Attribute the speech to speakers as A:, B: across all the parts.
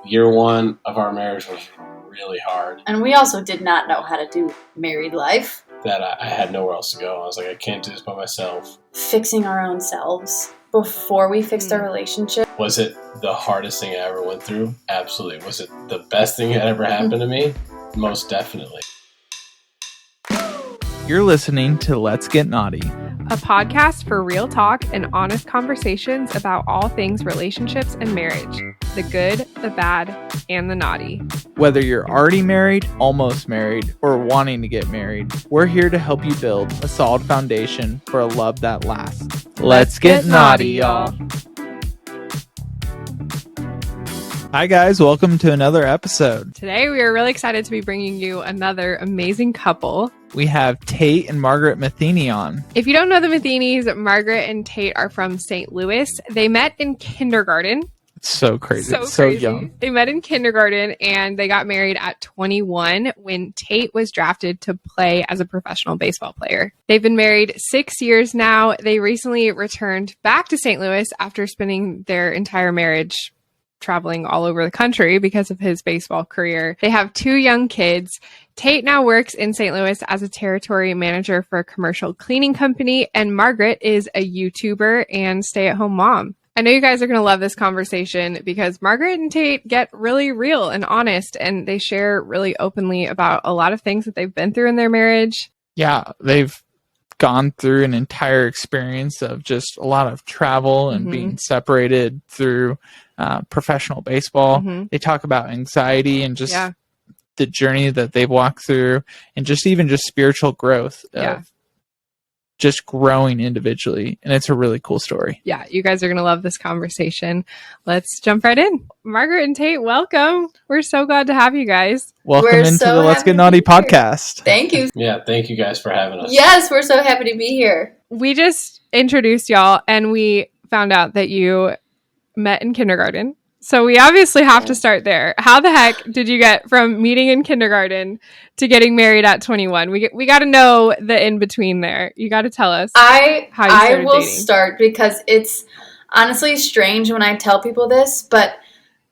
A: year one of our marriage was really hard.
B: And we also did not know how to do married life.
A: That I had nowhere else to go. I was like, I can't do this by myself.
B: Fixing our own selves before we fixed our relationship.
A: Was it the hardest thing I ever went through? Absolutely. Was it the best thing that ever happened to me? Most definitely.
C: You're listening to Let's Get Knotty,
D: a podcast for real talk and honest conversations about all things relationships and marriage. The good, the bad, and the naughty.
C: Whether you're already married, almost married, or wanting to get married, we're here to help you build a solid foundation for a love that lasts. Let's get naughty, y'all. Hi guys, welcome to another episode.
D: Today we are really excited to be bringing you another amazing couple.
C: We have Tate and Margaret Matheny on.
D: If you don't know the Mathenys, Margaret and Tate are from St. Louis. They met in kindergarten.
C: It's so crazy.
D: So
C: it's so
D: crazy.
C: young.
D: They met in kindergarten and they got married at 21 when Tate was drafted to play as a professional baseball player. They've been married 6 years now. They recently returned back to St. Louis after spending their entire marriage traveling all over the country because of his baseball career. They have 2 young kids. Tate now works in St. Louis as a territory manager for a commercial cleaning company, and Margaret is a YouTuber and stay-at-home mom. I know you guys are going to love this conversation because Margaret and Tate get really real and honest, and they share really openly about a lot of things that they've been through in their marriage.
C: Yeah, they've gone through an entire experience of just a lot of travel and being separated through professional baseball. They talk about anxiety and just the journey that they've walked through, and just spiritual growth of just growing individually. And it's a really cool story.
D: Yeah, you guys are going to love this conversation. Let's jump right in. Margaret and Tate, welcome. We're so glad to have you guys.
C: Welcome into the Let's Get Naughty podcast.
B: Thank you.
A: Yeah, thank you guys for having us.
B: Yes, we're so happy to be here.
D: We just introduced y'all and we found out that you met in kindergarten. So we obviously have to start there. How the heck did you get from meeting in kindergarten to getting married at 21? We got to know the in-between there. You got to tell us how you started
B: I will
D: dating.
B: start because it's honestly strange when I tell people this, but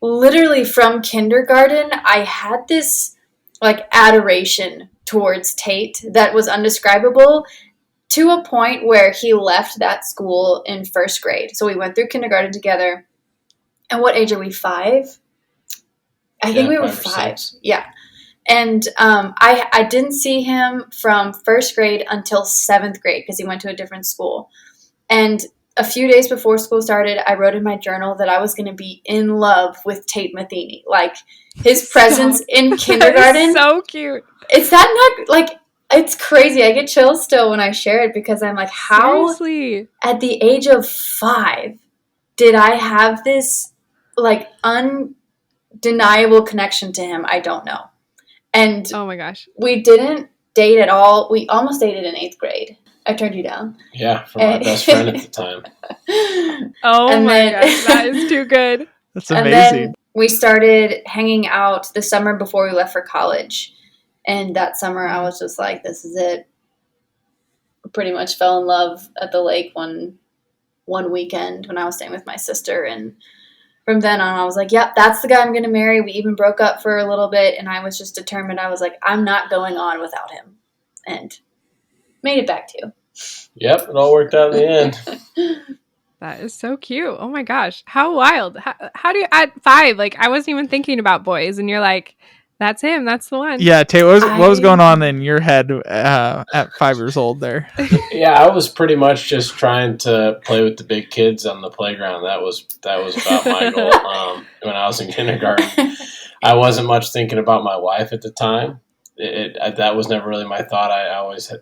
B: literally from kindergarten, I had this like adoration towards Tate that was undescribable, to a point where he left that school in first grade. So we went through kindergarten together. And what age are we? 5? I think we were 5. Yeah. And I didn't see him from first grade until 7th grade because he went to a different school. And a few days before school started, I wrote in my journal that I was going to be in love with Tate Matheny. Like, his presence in kindergarten.
D: So cute.
B: It's that not, like, it's crazy. I get chills still when I share it because I'm like, how
D: Seriously?
B: At the age of 5 did I have this like undeniable connection to him? I don't know. And
D: Oh my gosh.
B: we didn't date at all. We almost dated in 8th grade. I turned you down.
A: Yeah, from my best friend at the time.
D: Oh
B: And
D: my
B: then-
D: gosh. That is too good.
C: That's
B: And
C: amazing.
B: then we started hanging out the summer before we left for college. And that summer I was just like, this is it. Pretty much fell in love at the lake one weekend when I was staying with my sister. And from then on, I was like, yep, that's the guy I'm going to marry. We even broke up for a little bit, and I was just determined. I was like, I'm not going on without him. And made it back to you.
A: Yep, it all worked out in the end.
D: That is so cute. Oh my gosh. How wild. How do you, at 5, like, I wasn't even thinking about boys, and you're like, that's him. That's the one.
C: Yeah, Tate, what was going on in your head at 5 years old there?
A: Yeah, I was pretty much just trying to play with the big kids on the playground. That was about my goal when I was in kindergarten. I wasn't much thinking about my wife at the time. That was never really my thought. I always had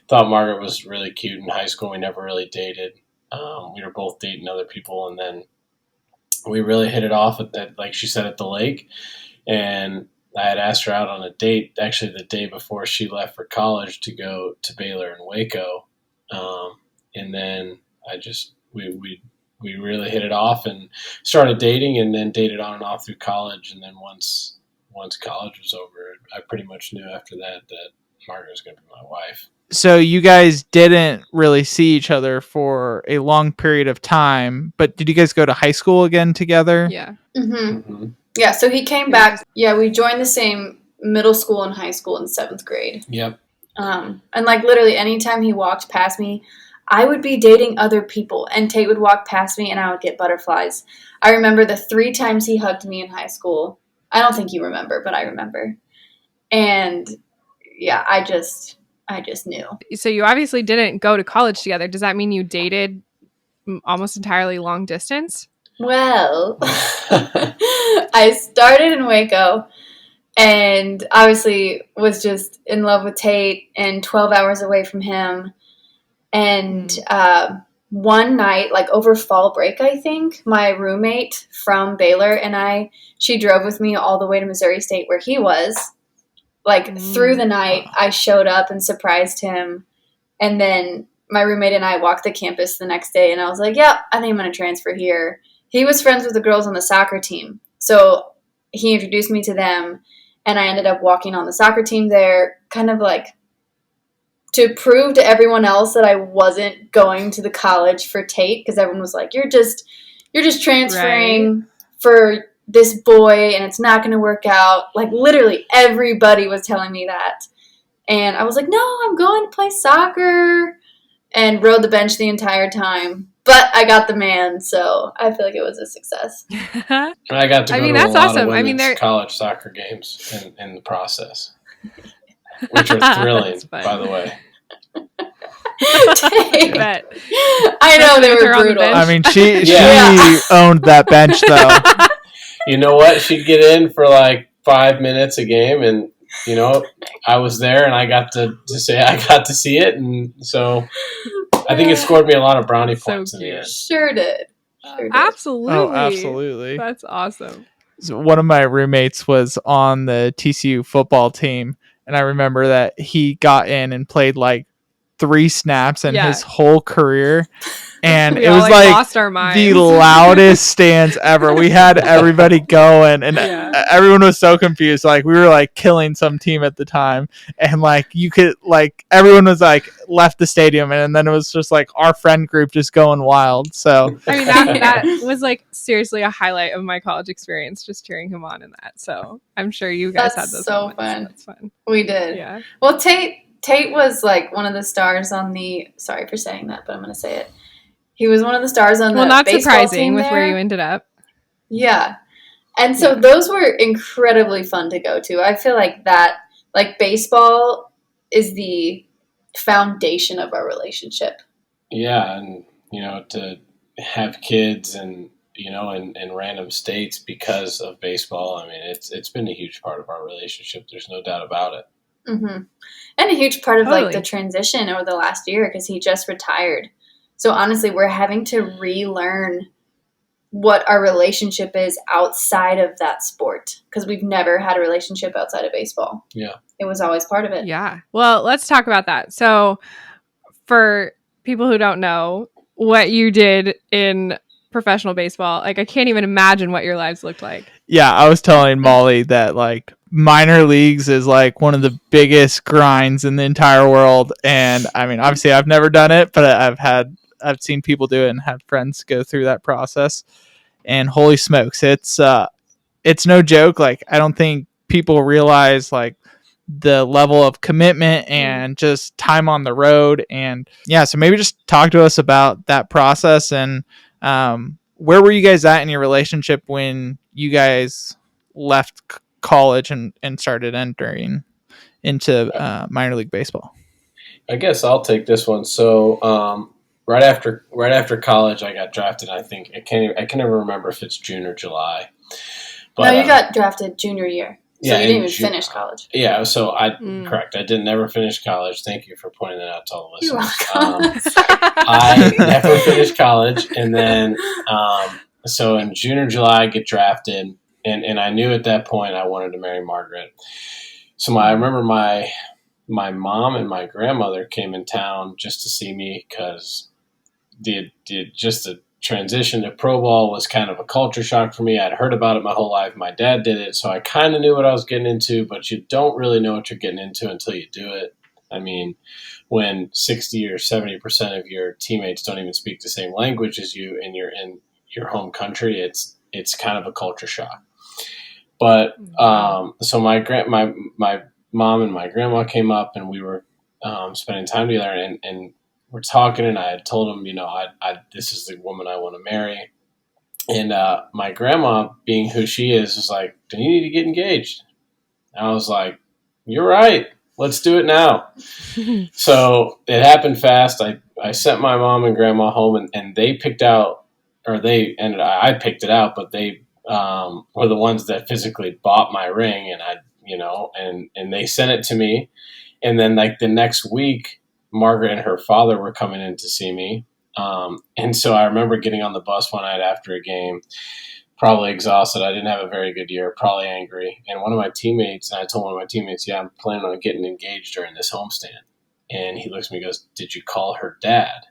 A: thought Margaret was really cute in high school. We never really dated. We were both dating other people, and then we really hit it off at like she said, at the lake. And I had asked her out on a date, actually the day before she left for college to go to Baylor and Waco. And then we really hit it off and started dating, and then dated on and off through college. And then once college was over, I pretty much knew after that Margaret was going to be my wife.
C: So you guys didn't really see each other for a long period of time, but did you guys go to high school again together?
D: Yeah.
B: Mm-hmm. Yeah, so he came back. Yeah, we joined the same middle school and high school in 7th grade.
A: Yep.
B: And like literally anytime he walked past me, I would be dating other people and Tate would walk past me and I would get butterflies. I remember the 3 times he hugged me in high school. I don't think you remember, but I remember. And yeah, I just knew.
D: So you obviously didn't go to college together. Does that mean you dated almost entirely long distance?
B: Well, I started in Waco and obviously was just in love with Tate and 12 hours away from him. And one night, like over fall break, I think, my roommate from Baylor and she drove with me all the way to Missouri State where he was. Like through the night, I showed up and surprised him. And then my roommate and I walked the campus the next day and I was like, yeah, I think I'm going to transfer here. He was friends with the girls on the soccer team. So he introduced me to them and I ended up walking on the soccer team there, kind of like to prove to everyone else that I wasn't going to the college for Tate, because everyone was like, you're just transferring for this boy and it's not going to work out. Like literally everybody was telling me that. And I was like, no, I'm going to play soccer, and rode the bench the entire time. But I got the man, so I feel like it was a success.
A: And I got to go to
D: that's
A: a lot
D: awesome.
A: of women's college soccer games in the process, which are thrilling, by the way.
B: I know they were brutal.
C: I mean, she owned that bench, though.
A: You know what? She'd get in for like 5 minutes a game, and you know, I was there, and I got to say I got to see it, and so I think it scored me a lot of brownie points in the end.
B: Sure did.
D: Absolutely.
C: Oh, absolutely.
D: That's awesome.
C: So one of my roommates was on the TCU football team, and I remember that he got in and played like 3 snaps in his whole career, and it was like
D: lost our minds.
C: The loudest stands ever. We had everybody going, and everyone was so confused. Like we were like killing some team at the time, and like you could like everyone was like left the stadium, and then it was just like our friend group just going wild. So
D: I mean that was like seriously a highlight of my college experience, just cheering him on in that. So I'm sure you guys had those
B: so
D: moments.
B: fun.
D: That's fun.
B: We did.
D: Yeah.
B: Well, Tate was like one of the stars on the. Sorry for saying that, but I'm going to say it. He was one of the stars on the.
D: Well, not
B: baseball
D: surprising
B: team
D: with
B: there.
D: where you ended up.
B: Yeah, and so those were incredibly fun to go to. I feel like that, like baseball, is the foundation of our relationship.
A: Yeah, and you know, to have kids and you know in random states because of baseball. I mean, it's been a huge part of our relationship. There's no doubt about it.
B: Mm-hmm. And a huge part of like the transition over the last year, because he just retired. So honestly, we're having to relearn what our relationship is outside of that sport, because we've never had a relationship outside of baseball.
A: Yeah.
B: It was always part of it.
D: Yeah. Well, let's talk about that. So for people who don't know what you did in professional baseball, like I can't even imagine what your lives looked like.
C: Yeah, I was telling Mollie that like minor leagues is like one of the biggest grinds in the entire world, and I mean obviously I've never done it, but I've seen people do it and had friends go through that process, and holy smokes, it's no joke. Like I don't think people realize like the level of commitment and just time on the road. And yeah, so maybe just talk to us about that process, and where were you guys at in your relationship when you guys left college and started entering into minor league baseball?
A: I guess I'll take this one. So right after college, I got drafted. I think I can never remember if it's June or July. But,
B: no, you got drafted junior year. So you didn't even finish college.
A: Yeah, so correct. I did never finish college. Thank you for pointing that out to all the listeners.
B: You're welcome.
A: I never finished college, and then so in June or July I get drafted, and I knew at that point I wanted to marry Margaret. So I remember my mom and my grandmother came in town just to see me, because the transition to pro ball was kind of a culture shock for me. I'd heard about it my whole life. My dad did it, so I kind of knew what I was getting into, but you don't really know what you're getting into until you do it. I mean, when 60 or 70% of your teammates don't even speak the same language as you and you're in your home country, it's kind of a culture shock. But so my mom and my grandma came up, and we were spending time together, and we're talking, and I had told him, this is the woman I want to marry. And my grandma, being who she is, was like, do you need to get engaged? And I was like, you're right. Let's do it now. So it happened fast. I sent my mom and grandma home, and they picked out, I picked it out, but they were the ones that physically bought my ring, and and they sent it to me. And then like the next week, Margaret and her father were coming in to see me. And so I remember getting on the bus one night after a game, probably exhausted. I didn't have a very good year, probably angry. And I told one of my teammates, yeah, I'm planning on getting engaged during this homestand. And he looks at me and goes, did you call her dad?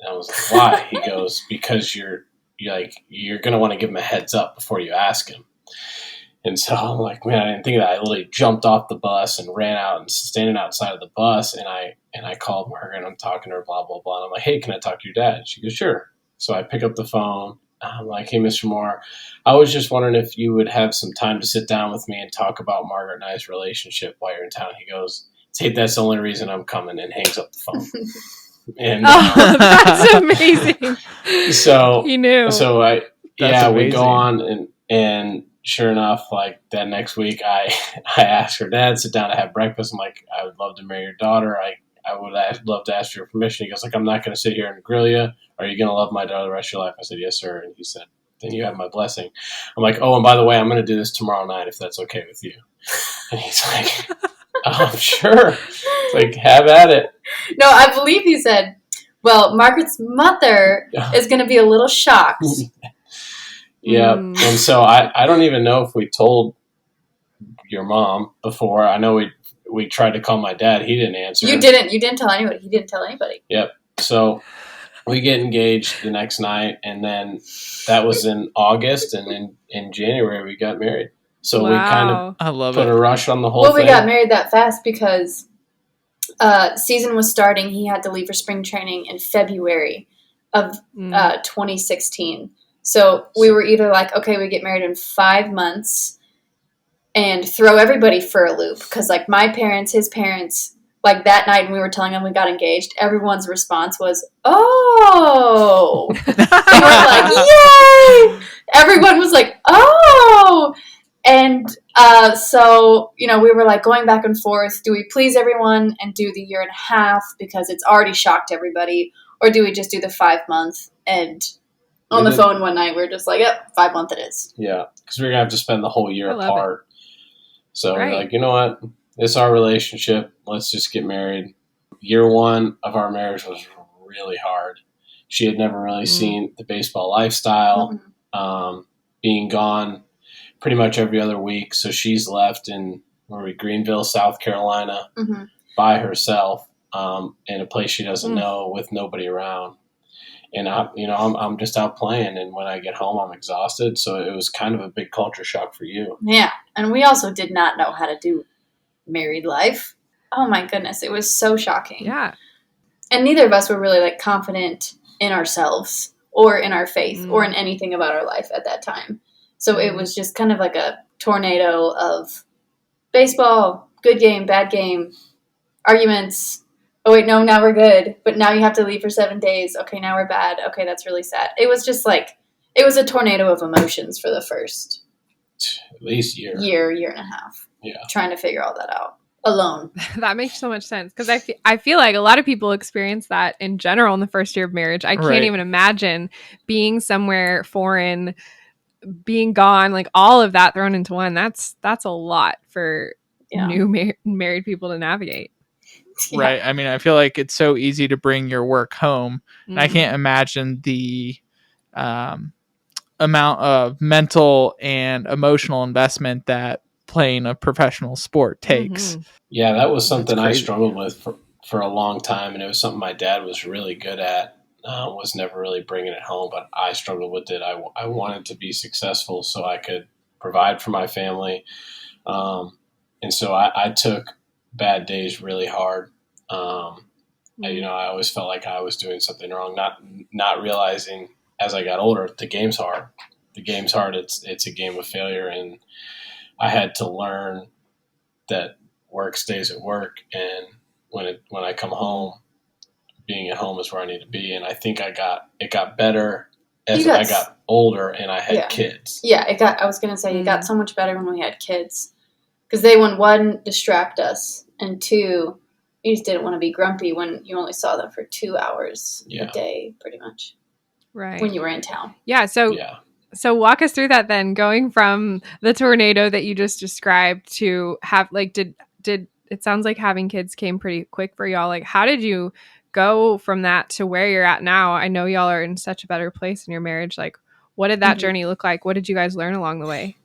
A: And I was like, why? He goes, because you're going to want to give him a heads up before you ask him. And so I'm like, man, I didn't think of that. I literally jumped off the bus and ran out and standing outside of the bus. And I called Margaret, and I'm talking to her, blah, blah, blah. And I'm like, hey, can I talk to your dad? She goes, sure. So I pick up the phone. I'm like, hey, Mr. Moore, I was just wondering if you would have some time to sit down with me and talk about Margaret and I's relationship while you're in town. He goes, Tate, that's the only reason I'm coming, and hangs up the phone. And
D: that's amazing.
A: So
D: he knew.
A: So we go on, and sure enough, like that next week, I asked her dad, sit down to have breakfast. I'm like, I would love to marry your daughter. I would love to ask your permission. He goes, like, I'm not going to sit here and grill you. Are you going to love my daughter the rest of your life? I said, yes, sir. And he said, then you have my blessing. I'm like, oh, and by the way, I'm going to do this tomorrow night if that's okay with you. And he's like, sure. It's like, have at it.
B: No, I believe he said, well, Margaret's mother is going to be a little shocked.
A: Yeah. And so I don't even know if we told your mom before. I know we tried to call my dad. He didn't answer.
B: You didn't tell anybody. He didn't tell anybody.
A: Yep. So we get engaged the next night, and then that was in August, and then in January we got married. So we kind of put a rush on the whole thing.
B: Well, we got married that fast because season was starting. He had to leave for spring training in February of 2016. So we were either like, okay, we get married in 5 months and throw everybody for a loop. Because like my parents, his parents, like that night when we were telling them we got engaged, everyone's response was, oh. And we're like, yay! Everyone was like, oh. And so, we were like going back and forth. Do we please everyone and do the 1.5 years because it's already shocked everybody? Or do we just do the 5 month? And on the phone one night, we were just like, yep, 5 month it is.
A: Yeah, because we're going to have to spend the whole year apart. So we're like, you know what? It's our relationship. Let's just get married. Year one of our marriage was really hard. She had never really seen the baseball lifestyle, being gone pretty much every other week. So she's left in Greenville, South Carolina, by herself in a place she doesn't know with nobody around. And I'm just out playing, and when I get home, I'm exhausted. So it was kind of a big culture shock for you.
B: Yeah, and we also did not know how to do married life. Oh my goodness, it was so shocking.
D: Yeah,
B: and neither of us were really like confident in ourselves or in our faith or in anything about our life at that time. So it was just kind of like a tornado of baseball, good game, bad game, arguments. Oh, wait, no, now we're good. But now you have to leave for 7 days. Okay, now we're bad. Okay, that's really sad. It was just like, it was a tornado of emotions for the first
A: at least year
B: and a half.
A: Yeah.
B: Trying to figure all that out alone.
D: That makes so much sense because I feel like a lot of people experience that in general in the first year of marriage. I can't even imagine being somewhere foreign, being gone, like all of that thrown into one. That's a lot for new married people to navigate.
B: Yeah.
C: Right. I mean, I feel like it's so easy to bring your work home. And I can't imagine the amount of mental and emotional investment that playing a professional sport takes.
A: Yeah, that was something I struggled with for a long time. And it was something my dad was really good at. Was never really bringing it home, but I struggled with it. I wanted to be successful so I could provide for my family. And so I took bad days really hard. I always felt like I was doing something wrong, not realizing as I got older, the game's hard. the game's hard. It's a game of failure, and I had to learn that work stays at work, and when I come home, being at home is where I need to be. And I think it got better as I got older and I had kids.
B: Yeah, I was gonna say it got so much better when we had kids, because they would, one, distract us, and two, you just didn't want to be grumpy when you only saw them for 2 hours a day, pretty much.
D: Right.
B: When you were in town.
D: Yeah. So walk us through that then, going from the tornado that you just described to have, like, did it sounds like having kids came pretty quick for y'all. Like, how did you go from that to where you're at now? I know y'all are in such a better place in your marriage. Like, what did that journey look like? What did you guys learn along the way?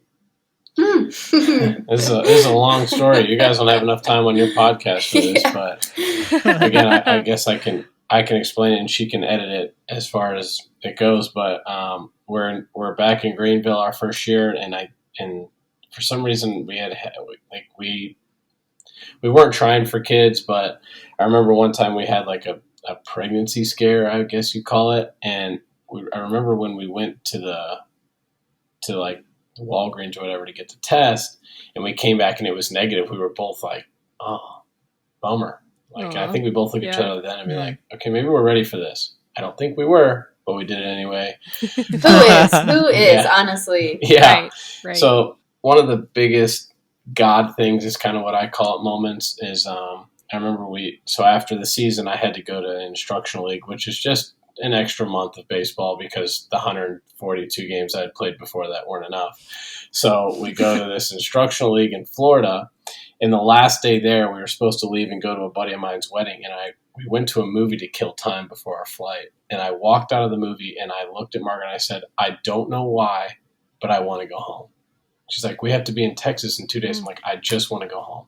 A: This is a long story. You guys don't have enough time on your podcast for this, but again, I guess I can explain it and she can edit it as far as it goes. But we're back in Greenville our first year, and for some reason we weren't trying for kids, but I remember one time we had like a pregnancy scare, I guess you call it, and I remember when we went to like Walgreens or whatever to get the test, and we came back and it was negative. We were both like, oh, bummer. Like, I think we both looked at each other then and be like, okay, maybe we're ready for this. I don't think we were, but we did it anyway.
B: Who is, honestly.
A: Yeah.
D: Right.
A: So one of the biggest God things is kind of what I call it moments is, I remember so after the season, I had to go to instructional league, which is just an extra month of baseball because the 142 games I had played before that weren't enough. So we go to this instructional league in Florida. And the last day there, we were supposed to leave and go to a buddy of mine's wedding. And we went to a movie to kill time before our flight. And I walked out of the movie and I looked at Margaret and I said, I don't know why, but I want to go home. She's like, we have to be in Texas in 2 days. I'm like, I just want to go home.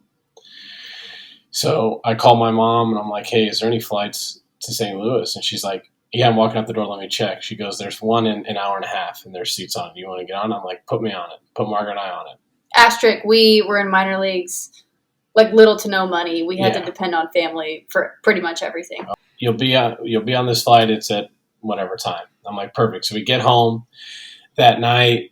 A: So I called my mom and I'm like, hey, is there any flights to St. Louis? And she's like, yeah, I'm walking out the door. Let me check. She goes, there's one in an hour and a half and there's seats on. Do you want to get on? I'm like, put me on it. Put Margaret and I on it.
B: Asterisk, we were in minor leagues, like little to no money. We had to depend on family for pretty much everything.
A: You'll be on this flight. It's at whatever time. I'm like, perfect. So we get home that night.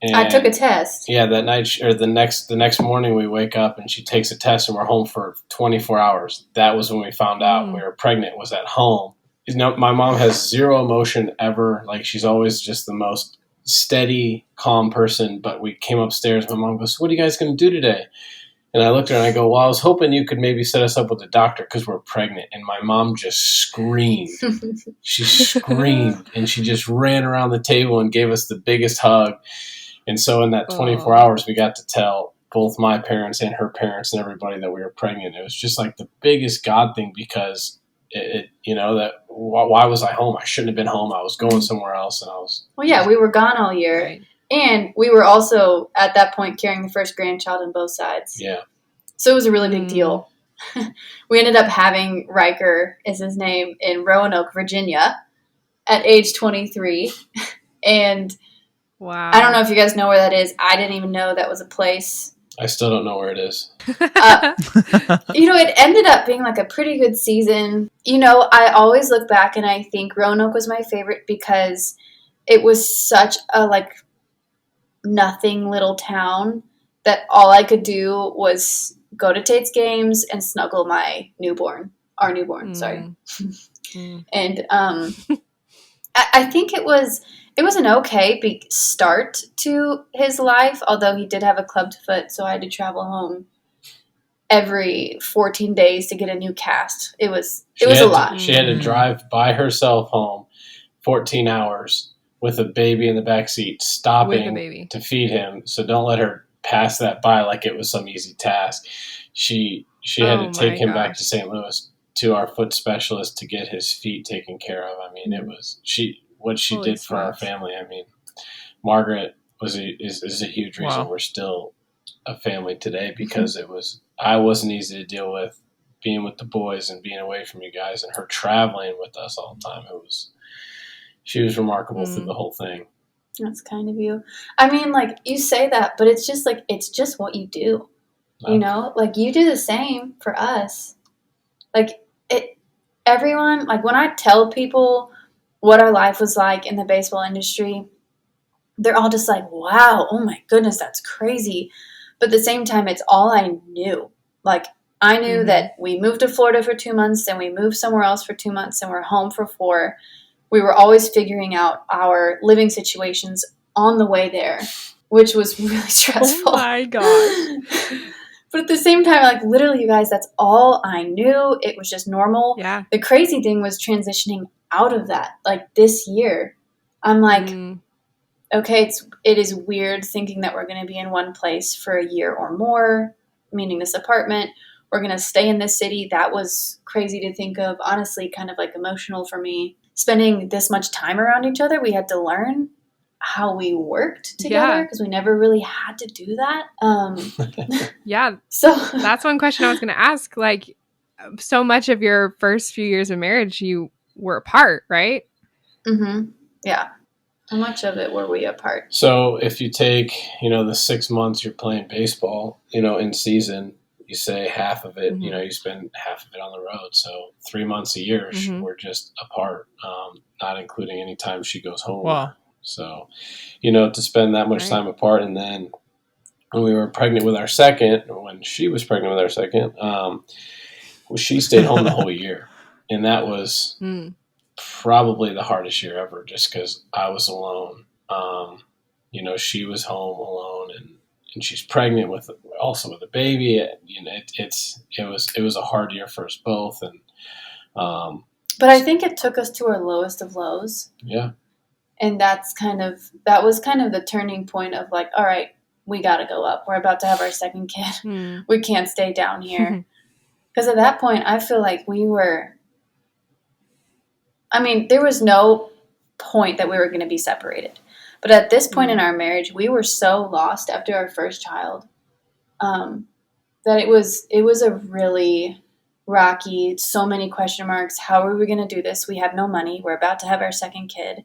A: And
B: I took a test.
A: Yeah, that night or the next morning we wake up and she takes a test and we're home for 24 hours. That was when we found out we were pregnant. Was at home. You know, my mom has zero emotion ever. Like, she's always just the most steady, calm person. But we came upstairs. My mom goes, "What are you guys going to do today?" And I looked at her and I go, "Well, I was hoping you could maybe set us up with a doctor because we're pregnant." And my mom just screamed. She screamed and she just ran around the table and gave us the biggest hug. And so in that 24 hours, we got to tell both my parents and her parents and everybody that we were pregnant. It was just like the biggest God thing because why was I home? I shouldn't have been home. I was going somewhere else. And
B: we were gone all year.
D: Right.
B: And we were also at that point carrying the first grandchild on both sides.
A: Yeah.
B: So it was a really big deal. We ended up having Riker, is his name, in Roanoke, Virginia at age 23. And
D: wow.
B: I don't know if you guys know where that is. I didn't even know that was a place.
A: I still don't know where it is.
B: It ended up being like a pretty good season. I always look back and I think Roanoke was my favorite because it was such a nothing little town that all I could do was go to Tate's games and snuggle our newborn, sorry. And I think it was an okay start to his life, although he did have a clubbed foot, so I had to travel home every 14 days to get a new cast. It was a lot.
A: She had to drive by herself home 14 hours with a baby in the backseat, stopping to feed him. So don't let her pass that by like it was some easy task. She had to take him back to St. Louis to our foot specialist to get his feet taken care of. I mean, it was what she did for our family. I mean, Margaret is a huge reason we're still a family today because I wasn't easy to deal with being with the boys and being away from you guys and her traveling with us all the time. She was remarkable through the whole thing.
B: That's kind of you. I mean, you say that, but it's just what you do. You do the same for us. Everyone, when I tell people what our life was like in the baseball industry, they're all just like, wow, oh my goodness, that's crazy. But at the same time, it's all I knew. Like, I knew that we moved to Florida for 2 months, and we moved somewhere else for 2 months, and we're home for 4. We were always figuring out our living situations on the way there, which was really stressful.
D: Oh my gosh.
B: But at the same time, like, literally, you guys, that's all I knew. It was just normal.
D: Yeah.
B: The crazy thing was transitioning out of that. Like, this year, I'm like, okay, it is weird thinking that we're going to be in one place for a year or more, meaning this apartment. We're going to stay in this city. That was crazy to think of. Honestly, kind of like emotional for me. Spending this much time around each other, we had to learn how we worked together because we never really had to do that.
D: Yeah.
B: So
D: that's one question I was going to ask. Like, so much of your first few years of marriage, you were apart, right?
B: Mm-hmm. Yeah. How much of it were we apart?
A: So if you take, the 6 months you're playing baseball, in season, you say half of it, you spend half of it on the road. So 3 months a year, we're just apart, not including any time she goes home.
C: Wow.
A: So, to spend that much time apart. And then when we were pregnant with our second, or when she was pregnant with our second, she stayed home the whole year. And that was probably the hardest year ever, just because I was alone. She was home alone, and she's pregnant with a baby. It was a hard year for us both. And
B: but I think it took us to our lowest of lows.
A: Yeah.
B: And that was kind of the turning point of like, all right, we got to go up. We're about to have our second kid. We can't stay down here. Because at that point, I feel like there was no point that we were going to be separated. But at this point in our marriage, we were so lost after our first child that it was a really rocky, so many question marks. How are we going to do this? We have no money. We're about to have our second kid.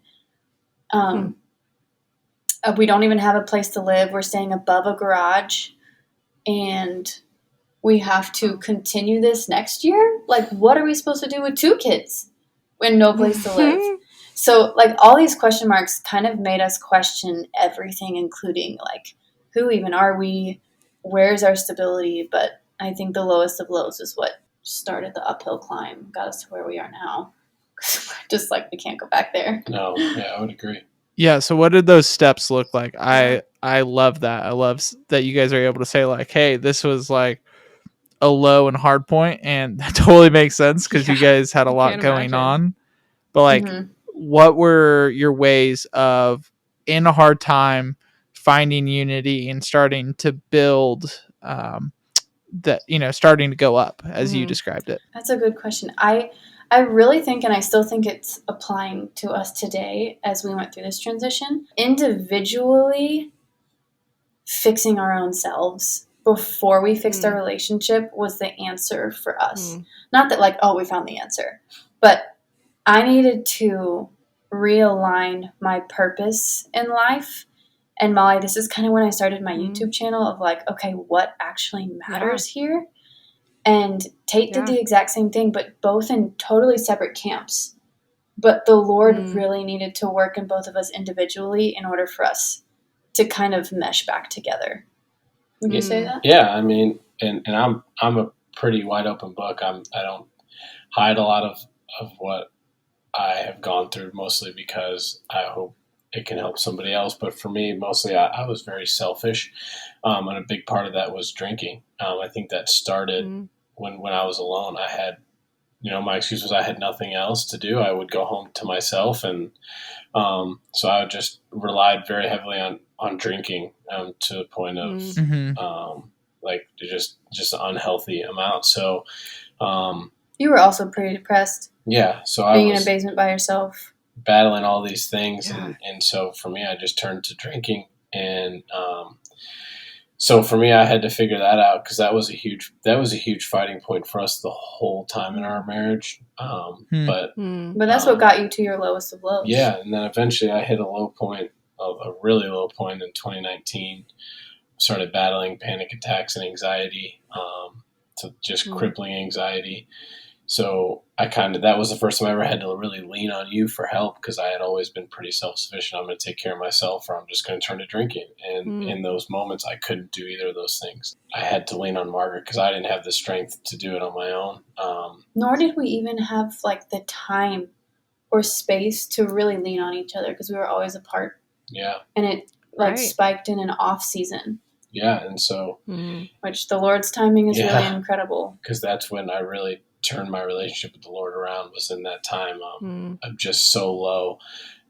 B: We don't even have a place to live. We're staying above a garage, and we have to continue this next year. Like, what are we supposed to do with 2 kids when no place to live? So, like, all these question marks kind of made us question everything, including, like, who even are we? Where's our stability? But I think the lowest of lows is what started the uphill climb, got us to where we are now. Just like, we can't go back there.
A: No, yeah, I would agree.
C: Yeah, so what did those steps look like? I love that. I love that you guys are able to say, like, hey, this was like a low and hard point, and that totally makes sense because you guys had a lot going on. But, like, what were your ways of, in a hard time, finding unity and starting to build starting to go up, as you described it?
B: That's a good question. I really think, and I still think it's applying to us today as we went through this transition, individually fixing our own selves before we fixed our relationship was the answer for us. Not that, like, oh, we found the answer, but I needed to realign my purpose in life. And Mollie, this is kind of when I started my YouTube channel of like, okay, what actually matters here? And Tate did the exact same thing, but both in totally separate camps. But the Lord really needed to work in both of us individually in order for us to kind of mesh back together. Would you say that?
A: Yeah, I mean, and I'm a pretty wide open book. I don't hide a lot of what I have gone through, mostly because I hope it can help somebody else. But for me, mostly I was very selfish. And a big part of that was drinking. I think that started when I was alone. I had, my excuse was I had nothing else to do. I would go home to myself. And so I just relied very heavily on drinking to the point of like just an unhealthy amount. So
B: you were also pretty depressed.
A: Yeah. So
B: being
A: I was
B: in a basement by yourself,
A: battling all these things. And so for me, I just turned to drinking. And so for me, I had to figure that out because that was a huge fighting point for us the whole time in our marriage. But
B: that's what got you to your lowest of lows.
A: Yeah. And then eventually I hit a really low point in 2019, started battling panic attacks and anxiety, to just crippling anxiety. So that was the first time I ever had to really lean on you for help, because I had always been pretty self-sufficient. I'm going to take care of myself, or I'm just going to turn to drinking. And in those moments, I couldn't do either of those things. I had to lean on Margaret because I didn't have the strength to do it on my own.
B: Nor did we even have like the time or space to really lean on each other, because we were always apart.
A: Yeah.
B: And it spiked in an off season.
A: Yeah. And so,
B: which the Lord's timing is really incredible.
A: Because that's when I really turned my relationship with the Lord around, was in that time. I'm just so low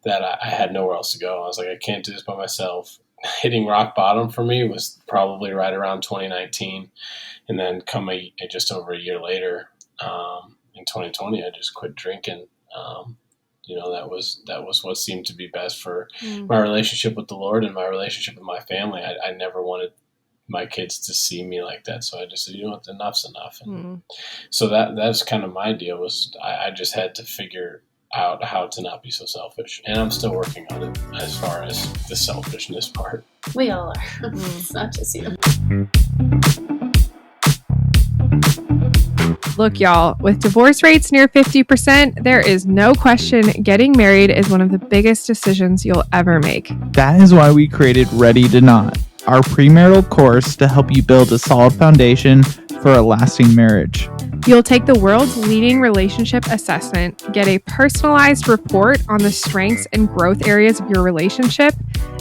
A: that I had nowhere else to go. I was like, I can't do this by myself. Hitting rock bottom for me was probably right around 2019. And then just over a year later, in 2020, I just quit drinking. That was what seemed to be best for my relationship with the Lord and my relationship with my family. I never wanted my kids to see me like that. So I just said, enough's enough. And so that's kind of my deal, was I just had to figure out how to not be so selfish. And I'm still working on it as far as the selfishness part.
B: We all are. It's not just you.
D: Look, y'all, with divorce rates near 50%, there is no question getting married is one of the biggest decisions you'll ever make.
C: That is why we created Ready to Knot, our premarital course to help you build a solid foundation for a lasting marriage.
D: You'll take the world's leading relationship assessment, get a personalized report on the strengths and growth areas of your relationship,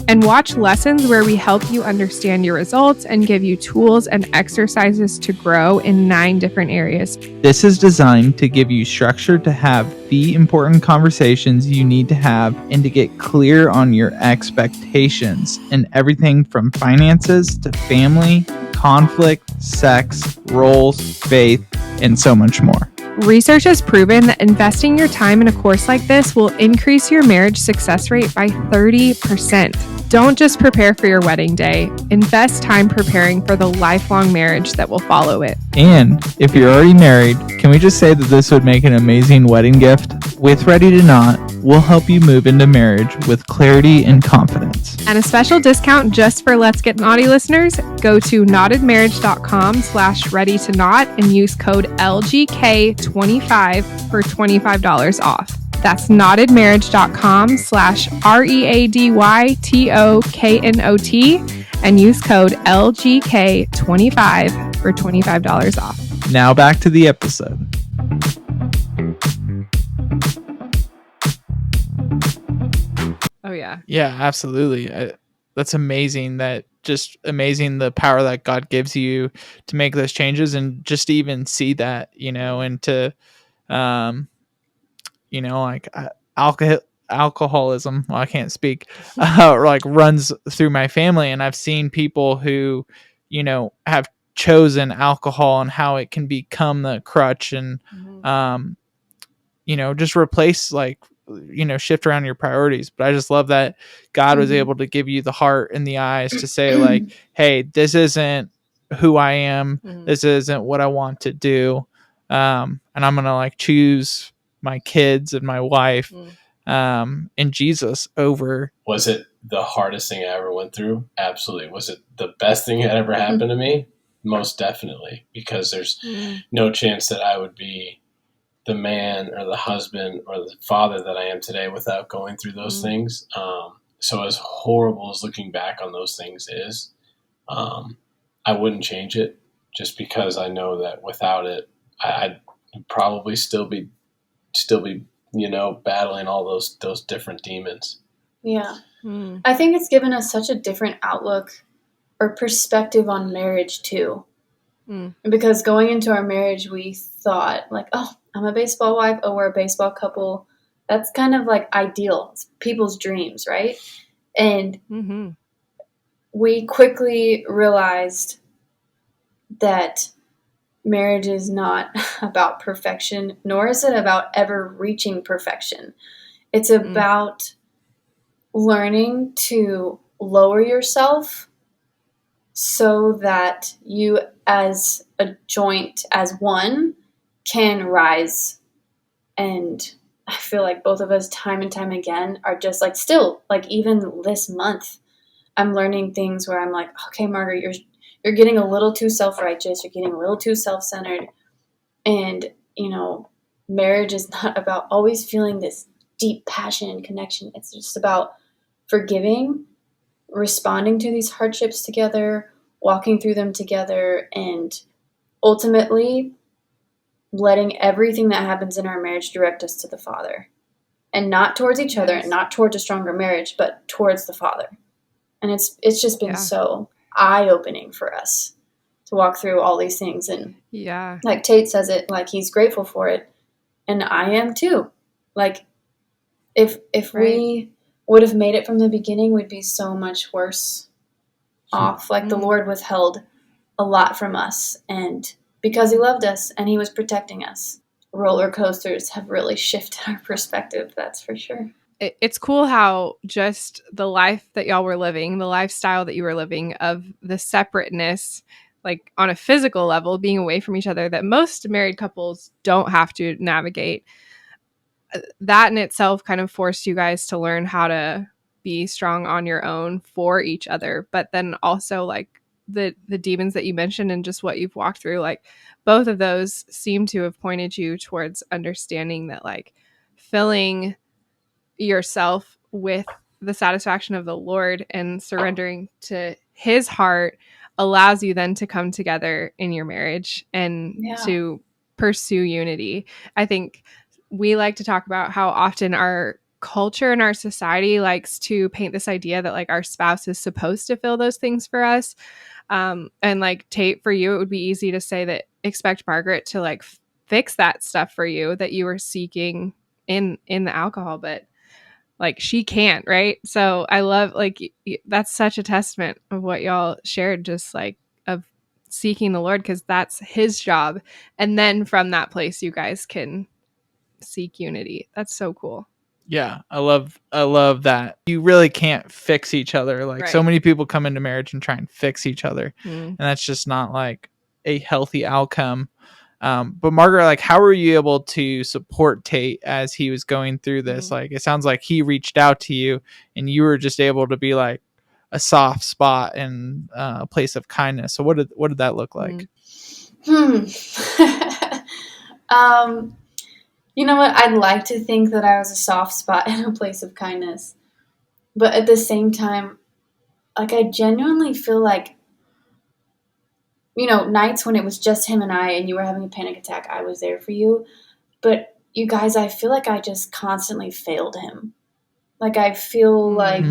D: and watch lessons where we help you understand your results and give you tools and exercises to grow in 9 different areas.
C: This is designed to give you structure to have the important conversations you need to have and to get clear on your expectations in everything from finances to family, conflict, sex, roles, faith, and so much more.
D: Research has proven that investing your time in a course like this will increase your marriage success rate by 30%. Don't just prepare for your wedding day. Invest time preparing for the lifelong marriage that will follow it.
C: And if you're already married, can we just say that this would make an amazing wedding gift? With Ready to Knot, we'll help you move into marriage with clarity and confidence.
D: And a special discount just for Let's Get Knotty listeners, go to knottedmarriage.com/ready-to-knot and use code LGK25 for $25 off. That's knottedmarriage.com/READYTOKNOT and use code LGK25 for $25 off.
C: Now back to the episode.
D: Oh, yeah.
C: Yeah, absolutely. That's amazing. Just amazing the power that God gives you to make those changes, and just to even see that, and to, alcoholism, well, I can't speak, runs through my family. And I've seen people who, have chosen alcohol and how it can become the crutch and, just replace shift around your priorities. But I just love that God was able to give you the heart and the eyes to say hey, this isn't who I am. This isn't what I want to do. And I'm going to choose my kids and my wife, and Jesus over.
A: Was it the hardest thing I ever went through? Absolutely. Was it the best thing that ever happened to me? Most definitely, because there's no chance that I would be the man or the husband or the father that I am today without going through those things. So as horrible as looking back on those things is, I wouldn't change it, just because I know that without it, I'd probably still be, battling all those different demons.
B: Yeah. I think it's given us such a different outlook or perspective on marriage too. Because going into our marriage, we thought oh, I'm a baseball wife. Oh, we're a baseball couple. That's kind of ideal. It's people's dreams, right? And we quickly realized that marriage is not about perfection, nor is it about ever reaching perfection. It's about learning to lower yourself so that you as a joint, as one, can rise. And I feel like both of us time and time again are just still even this month, I'm learning things where I'm okay, Margaret, you're getting a little too self-righteous. You're getting a little too self-centered. And, marriage is not about always feeling this deep passion and connection. It's just about forgiving, responding to these hardships together, walking through them together, and ultimately letting everything that happens in our marriage direct us to the Father. And not towards each other, and not towards a stronger marriage, but towards the Father. And it's just been so eye-opening for us to walk through all these things. And like Tate says it, like he's grateful for it. And I am too. Like if we would have made it from the beginning, we'd be so much worse off. Like the Lord withheld a lot from us, and because he loved us and he was protecting us. Roller coasters have really shifted our perspective, that's for sure.
D: It's cool how just the life that y'all were living, the lifestyle that you were living, of the separateness, like on a physical level, being away from each other, that most married couples don't have to navigate. That in itself kind of forced you guys to learn how to be strong on your own for each other. But then also like the demons that you mentioned and just what you've walked through, like both of those seem to have pointed you towards understanding that like filling yourself with the satisfaction of the Lord and surrendering to his heart allows you then to come together in your marriage and to pursue unity. I think we like to talk about how often our culture and our society likes to paint this idea that like our spouse is supposed to fill those things for us. And like Tate, for you, it would be easy to say that expect Margaret to like fix that stuff for you that you were seeking in the alcohol, but like she can't, right? So I love like that's such a testament of what y'all shared, just like of seeking the Lord, because that's his job. And then from that place, you guys can seek unity. That's so cool.
C: Yeah, I love that. You really can't fix each other. Like so many people come into marriage and try and fix each other. And that's just not like a healthy outcome. But Margaret, like how were you able to support Tate as he was going through this? Like it sounds like he reached out to you and you were just able to be like a soft spot and a place of kindness. So what did that look like?
B: You know what? I'd like to think that I was a soft spot and a place of kindness. But at the same time, like I genuinely feel like, nights when it was just him and I and you were having a panic attack, I was there for you. But you guys, I feel like I just constantly failed him. Like I feel like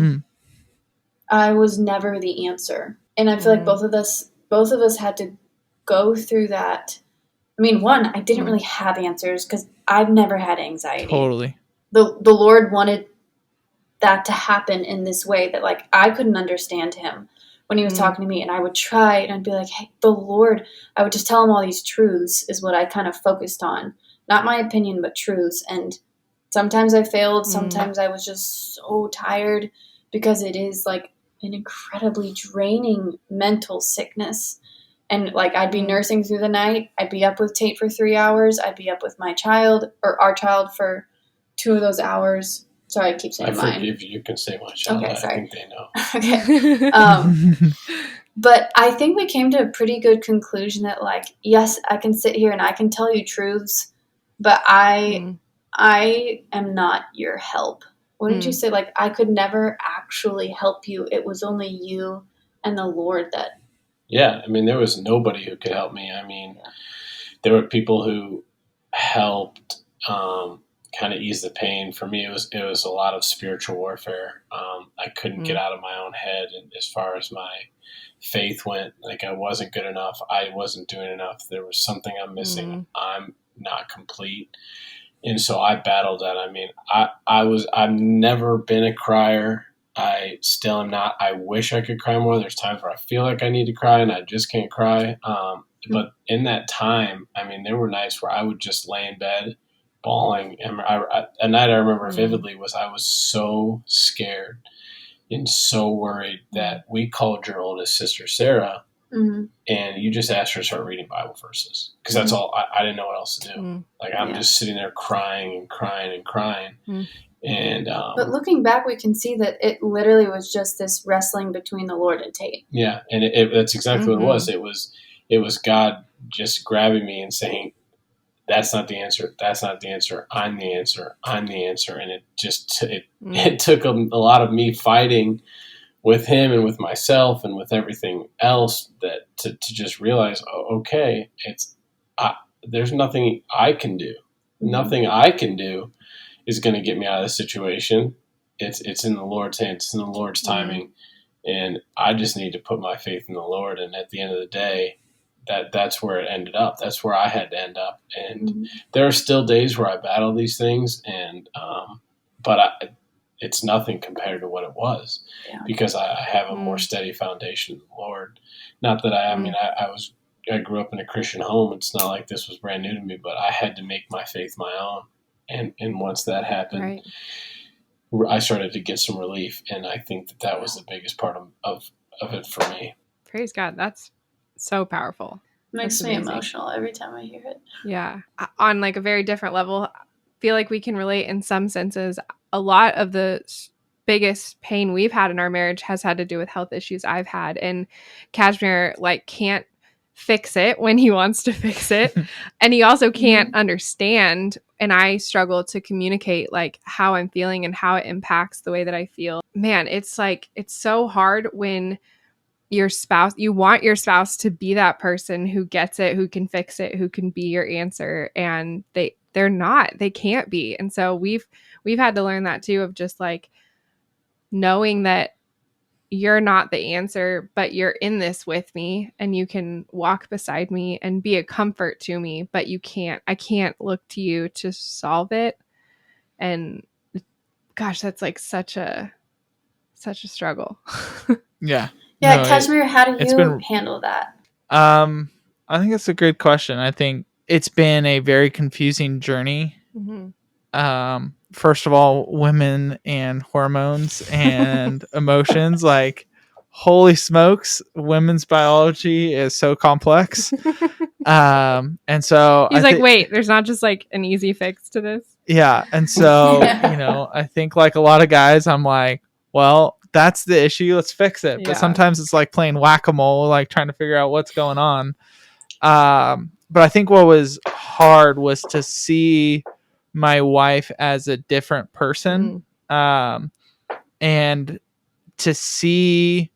B: I was never the answer. And I feel like both of us had to go through that. I mean, one, I didn't really have answers because I've never had anxiety.
C: Totally.
B: The Lord wanted that to happen in this way that, like, I couldn't understand him when he was talking to me. And I would try and I'd be like, hey, the Lord, I would just tell him all these truths is what I kind of focused on. Not my opinion, but truths. And sometimes I failed. Sometimes I was just so tired because it is, like, an incredibly draining mental sickness. And, like, I'd be nursing through the night. I'd be up with Tate for 3 hours. I'd be up with my child or our child for 2 of those hours. Sorry, I keep saying mine.
A: I forgive you. You can say my child.
B: Okay, sorry.
A: I think they know.
B: Okay. But I think we came to a pretty good conclusion that, like, yes, I can sit here and I can tell you truths, but I am not your help. What did you say? Like, I could never actually help you. It was only you and the Lord that.
A: Yeah, I mean, there was nobody who could help me. I mean, there were people who helped kind of ease the pain. For me, it was a lot of spiritual warfare. I couldn't get out of my own head, and as far as my faith went, like I wasn't good enough. I wasn't doing enough. There was something I'm missing. I'm not complete. And so I battled that. I mean, I've never been a crier. I still am not. I wish I could cry more. There's times where I feel like I need to cry and I just can't cry. But in that time, I mean, there were nights where I would just lay in bed bawling. And a night I remember vividly was I was so scared and so worried that we called your oldest sister, Sarah, and you just asked her to start reading Bible verses. Because that's all. I didn't know what else to do. Like, I'm just sitting there crying and crying and crying. And
B: but looking back, we can see that it literally was just this wrestling between the Lord and Tate.
A: Yeah, and that's exactly what it was. It was God just grabbing me and saying, that's not the answer. That's not the answer. I'm the answer. I'm the answer. And it took a lot of me fighting with him and with myself and with everything else that to just realize, okay, there's nothing I can do. Nothing I can do is going to get me out of the situation. It's in the Lord's hands. It's in the Lord's timing. And I just need to put my faith in the Lord. And at the end of the day, that's where it ended up. That's where I had to end up. And there are still days where I battle these things, but it's nothing compared to what it was, because I have a more steady foundation in the Lord. Not that I grew up in a Christian home. It's not like this was brand new to me, but I had to make my faith my own. And once that happened, I started to get some relief. And I think that was the biggest part of it for me.
D: Praise God. That's so powerful.
B: Makes me emotional every time I hear it.
D: Yeah. On like a very different level, I feel like we can relate in some senses. A lot of the biggest pain we've had in our marriage has had to do with health issues I've had. And Casmir can't fix it when he wants to fix it. And he also can't understand. And I struggle to communicate how I'm feeling and how it impacts the way that I feel. Man, it's so hard when you want your spouse to be that person who gets it, who can fix it, who can be your answer. And they're not, they can't be. And so we've had to learn that too, of just knowing that you're not the answer, but you're in this with me and you can walk beside me and be a comfort to me, but I can't look to you to solve it. And gosh, that's such a struggle.
C: Yeah.
B: Yeah,
C: No,
B: Casmir, how do you handle that?
C: I think it's a great question. I think it's been a very confusing journey. First of all, women and hormones and emotions, holy smokes, women's biology is so complex. And so
D: he's wait, there's not just an easy fix to this.
C: Yeah. And so, I think a lot of guys, I'm well, that's the issue. Let's fix it. But sometimes it's like playing whack-a-mole, trying to figure out what's going on. But I think what was hard was to see my wife as a different person. And to see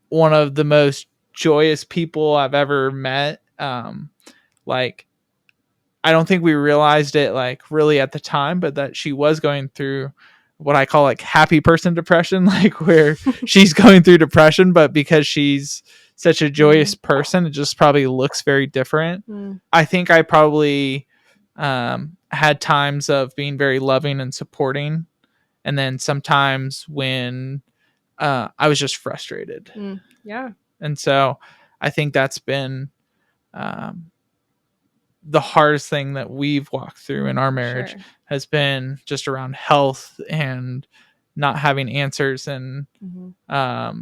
C: one of the most joyous people I've ever met. I don't think we realized it really at the time, but that she was going through what I call happy person depression, where she's going through depression, but because she's such a joyous person, it just probably looks very different. I think I probably had times of being very loving and supporting. And then sometimes when I was just frustrated.
D: Yeah.
C: And so I think that's been the hardest thing that we've walked through in our marriage has been just around health and not having answers. And, I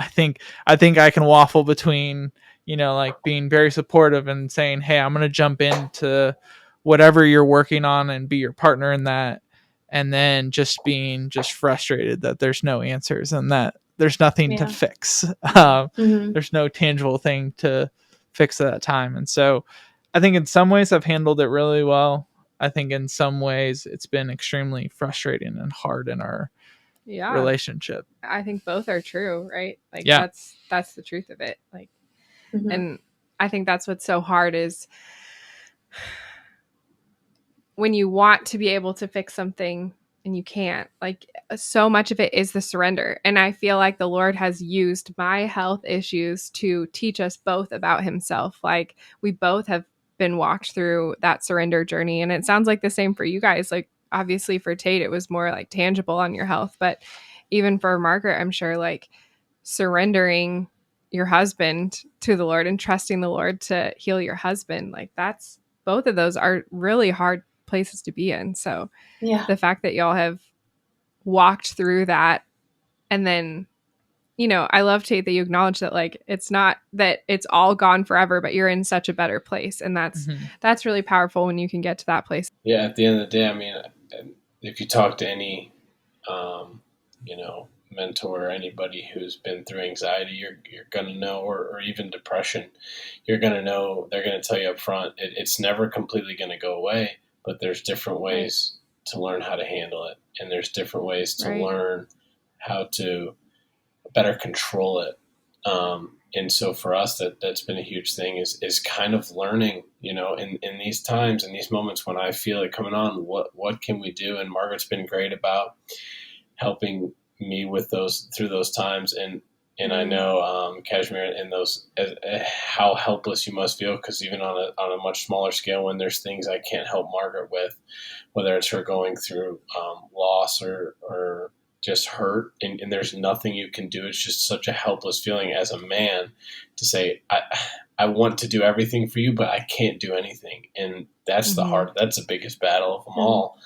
C: think I can waffle between, being very supportive and saying, hey, I'm going to jump into whatever you're working on and be your partner in that. And then just being frustrated that there's no answers and that there's nothing to fix. There's no tangible thing to fix at that time. And so I think in some ways I've handled it really well. I think in some ways it's been extremely frustrating and hard in our relationship.
D: I think both are true, right? That's the truth of it. And I think that's what's so hard is when you want to be able to fix something and you can't. So much of it is the surrender. And I feel like the Lord has used my health issues to teach us both about himself. We both have been walked through that surrender journey. And it sounds like the same for you guys. Obviously for Tate, it was more tangible on your health. But even for Margaret, I'm sure surrendering your husband to the Lord and trusting the Lord to heal your husband, that's both of those are really hard places to be in. So the fact that y'all have walked through that, and then I love, Tate, that you acknowledge that it's not that it's all gone forever, but you're in such a better place, and that's really powerful when you can get to that place.
A: At the end of the day, if you talk to any mentor anybody who's been through anxiety, you're going to know, or even depression, you're going to know, they're going to tell you up front, it's never completely going to go away, but there's different ways to learn how to handle it. And there's different ways to learn how to better control it. And so for us, that's been a huge thing is kind of learning, in these times, in these moments when I feel it coming on, what can we do? And Margaret's been great about helping me with through those times. And I know, Casmir, in those, how helpless you must feel, because even on a much smaller scale, when there's things I can't help Margaret with, whether it's her going through loss or just hurt, and there's nothing you can do. It's just such a helpless feeling as a man to say, I want to do everything for you, but I can't do anything. And that's that's the biggest battle of them all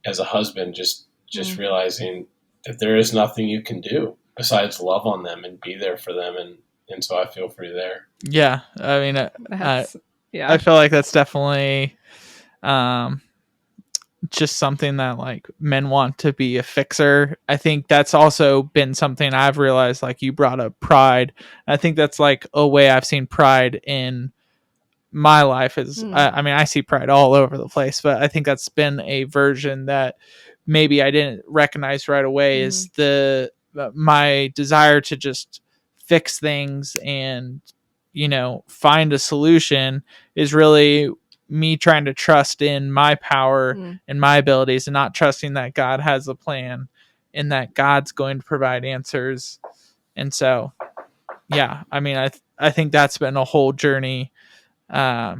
A: as a husband, just realizing that there is nothing you can do besides love on them and be there for them. And so I feel for you there.
C: Yeah. I mean, I feel like that's definitely, just something that like men want to be a fixer. I think that's also been something I've realized, like you brought up pride. I think that's like a way I've seen pride in my life is, I mean, I see pride all over the place, but I think that's been a version that maybe I didn't recognize right away is my desire to just fix things and, find a solution is really me trying to trust in my power and my abilities and not trusting that God has a plan and that God's going to provide answers. And so, yeah, I mean, I think that's been a whole journey. I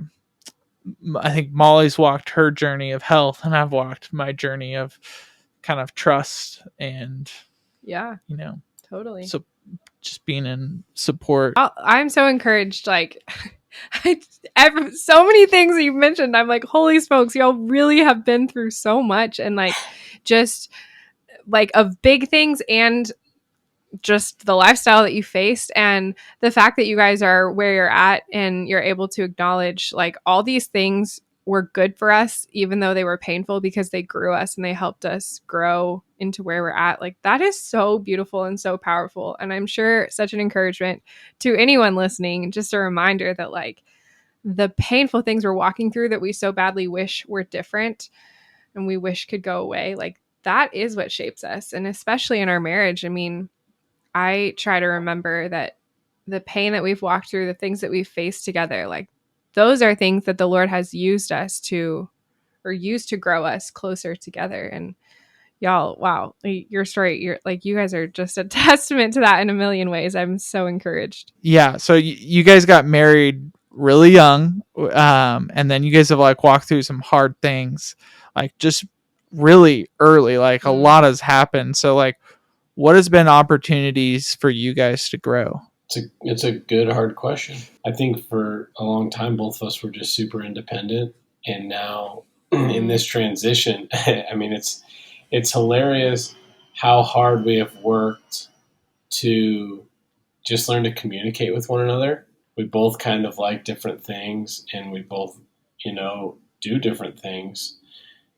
C: think Mollie's walked her journey of health and I've walked my journey of kind of trust and,
D: totally.
C: So just being in support.
D: I'm so encouraged. Like, so many things that you've mentioned, I'm like, holy smokes, y'all really have been through so much, and like just like of big things and just the lifestyle that you faced and the fact that you guys are where you're at and you're able to acknowledge like all these things were good for us, even though they were painful, because they grew us and they helped us grow into where we're at. Like that is so beautiful and so powerful. And I'm sure such an encouragement to anyone listening, just a reminder that like the painful things we're walking through that we so badly wish were different and we wish could go away. Like that is what shapes us. And especially in our marriage, I mean, I try to remember that the pain that we've walked through, the things that we've faced together, like those are things that the Lord has used to grow us closer together. And y'all, wow, your story, you guys are just a testament to that in a million ways. I'm so encouraged.
C: Yeah. So you guys got married really young. And then you guys have like walked through some hard things, like just really early, like a lot has happened. So like, what has been opportunities for you guys to grow?
A: It's a good, hard question. I think for a long time, both of us were just super independent. And now in this transition, I mean, it's hilarious how hard we have worked to just learn to communicate with one another. We both kind of like different things and we both, do different things.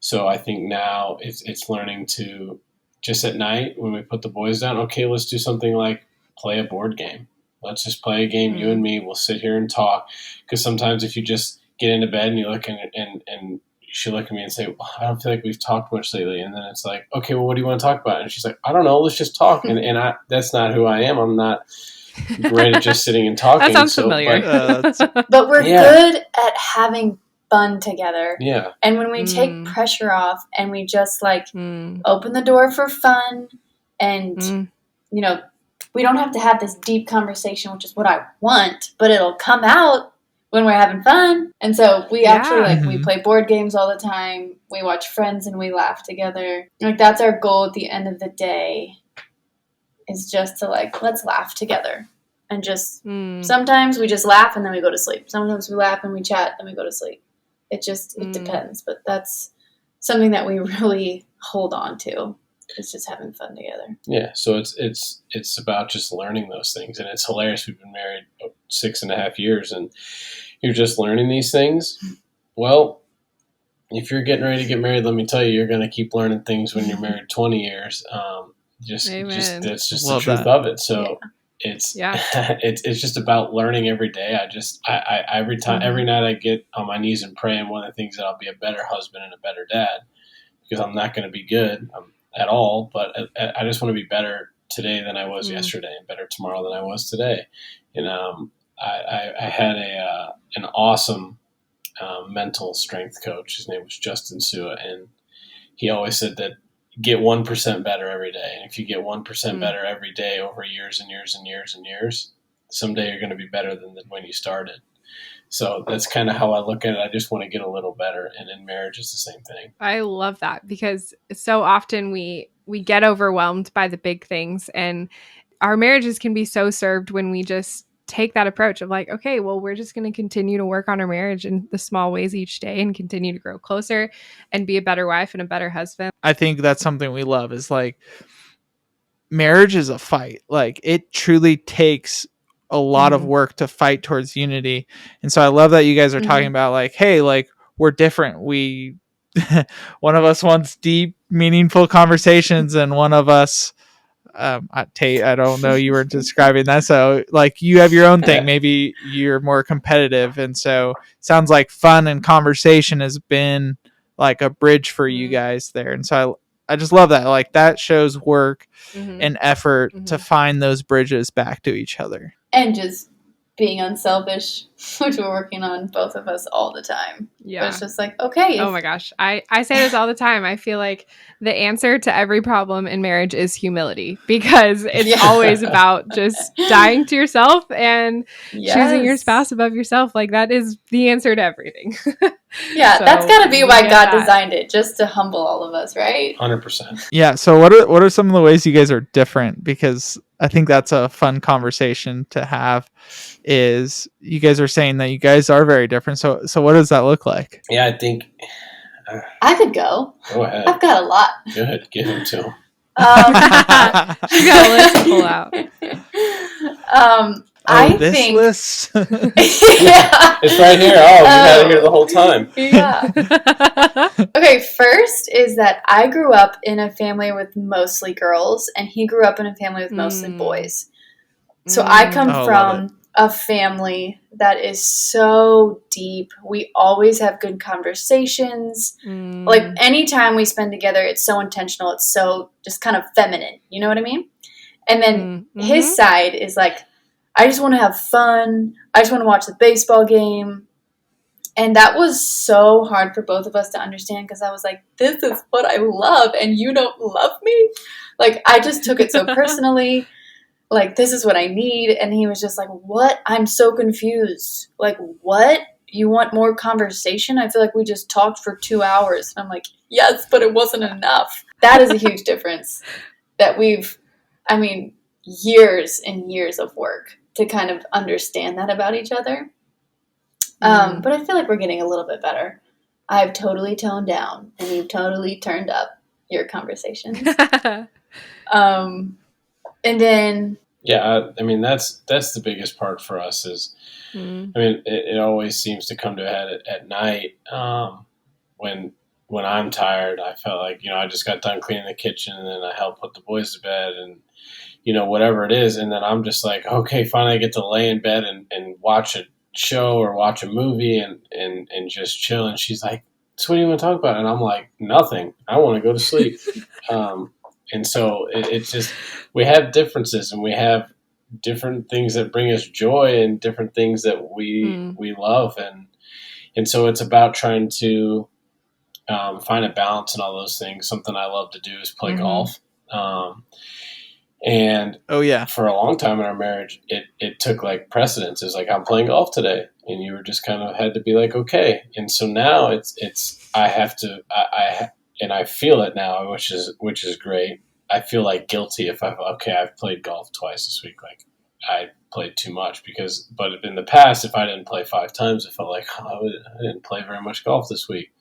A: So I think now it's learning to just at night when we put the boys down, okay, let's do something like play a board game. Let's just play a game, you and me. We'll sit here and talk. Because sometimes if you just get into bed and you look and she'll look at me and say, well, I don't feel like we've talked much lately. And then it's like, okay, well, what do you want to talk about? And she's like, I don't know. Let's just talk. And that's not who I am. I'm not great at just sitting and talking.
D: That sounds familiar.
B: But we're good at having fun together.
A: Yeah.
B: And when we take pressure off and we just like open the door for fun and, we don't have to have this deep conversation, which is what I want, but it'll come out when we're having fun. And so we actually we play board games all the time. We watch Friends and we laugh together. Like that's our goal at the end of the day, is just to like, let's laugh together. And just sometimes we just laugh and then we go to sleep. Sometimes we laugh and we chat and we go to sleep. It depends. But that's something that we really hold on to. It's just having fun together.
A: Yeah, so it's about just learning those things, and it's hilarious. We've been married 6.5 years, and you're just learning these things. Well, if you're getting ready to get married, let me tell you, you're going to keep learning things when you're married 20 years. just
D: Amen.
A: that's just
C: Love
A: the truth
C: that.
A: of it. So it's
D: Yeah.
A: it's just about learning every day. I every night I get on my knees and pray, and one of the things that I'll be a better husband and a better dad, because I'm not going to be good at all, but I just want to be better today than I was yesterday, and better tomorrow than I was today. And I had an awesome mental strength coach. His name was Justin Sua, and he always said that get 1% better every day. And if you get 1% better every day over years and years and years and years, someday you're going to be better than when you started. So that's kind of how I look at it. I just want to get a little better. And in marriage, it's the same thing.
D: I love that, because so often we get overwhelmed by the big things, and our marriages can be so served when we just take that approach of like, okay, well, we're just going to continue to work on our marriage in the small ways each day and continue to grow closer and be a better wife and a better husband.
C: I think that's something we love, is like, marriage is a fight. Like, it truly takes a lot of work to fight towards unity. And so I love that you guys are talking about like, hey, like, we're different. We one of us wants deep, meaningful conversations, and one of us Tate, I don't know, you were describing that. So like, you have your own thing. Maybe you're more competitive. And so sounds like fun and conversation has been like a bridge for you guys there. And so I just love that. Like, that shows work and effort to find those bridges back to each other.
B: And just being unselfish, which we're working on, both of us, all the time.
D: Yeah.
B: But it's just like, okay.
D: Oh my gosh. I say this all the time. I feel like the answer to every problem in marriage is humility, because it's always about just dying to yourself and choosing your spouse above yourself. Like, that is the answer to everything.
B: Yeah, so that's got to be why God designed it, just to humble all of us, right?
A: 100%.
C: Yeah. So what are some of the ways you guys are different? Because I think that's a fun conversation to have, is you guys are saying that you guys are very different. So what does that look like?
A: Yeah, I think
B: I could go.
A: Go ahead.
B: I've got a lot.
A: Good. Give him to him.
D: She's got a list to pull out.
C: I think list.
B: Yeah.
A: It's right here. Oh, you had it here the whole time.
B: Yeah. Okay, first is that I grew up in a family with mostly girls, and he grew up in a family with mostly boys. So I come from a family that is so deep. We always have good conversations. Like, anytime we spend together, it's so intentional. It's so just kind of feminine. You know what I mean? And then his side is like, I just want to have fun. I just want to watch the baseball game. And that was so hard for both of us to understand, because I was like, this is what I love, and you don't love me? Like, I just took it so personally. Like, this is what I need. And he was just like, what? I'm so confused. Like, what? You want more conversation? I feel like we just talked for 2 hours. And I'm like, yes, but it wasn't enough. That is a huge difference that years and years of work to kind of understand that about each other. But I feel like we're getting a little bit better. I've totally toned down, and you've totally turned up your conversations. And then...
A: Yeah, I mean, that's the biggest part for us is, I mean, it always seems to come to a head at night. When I'm tired, I felt like, I just got done cleaning the kitchen, and then I help put the boys to bed, and, whatever it is. And then I'm just like, okay, finally I get to lay in bed and watch a show or watch a movie and just chill. And she's like, so what do you want to talk about? And I'm like, nothing. I want to go to sleep. And so it's just, we have differences, and we have different things that bring us joy, and different things that we love. And so it's about trying to find a balance in all those things. Something I love to do is play golf. And for a long time in our marriage, it took like precedence. It's like, I'm playing golf today, and you were just kind of had to be like, okay. And so now I have to, and I feel it now, which is great. I feel like guilty if I've played golf twice this week. Like, I played too much but in the past, if I didn't play 5 times, I felt like, I didn't play very much golf this week.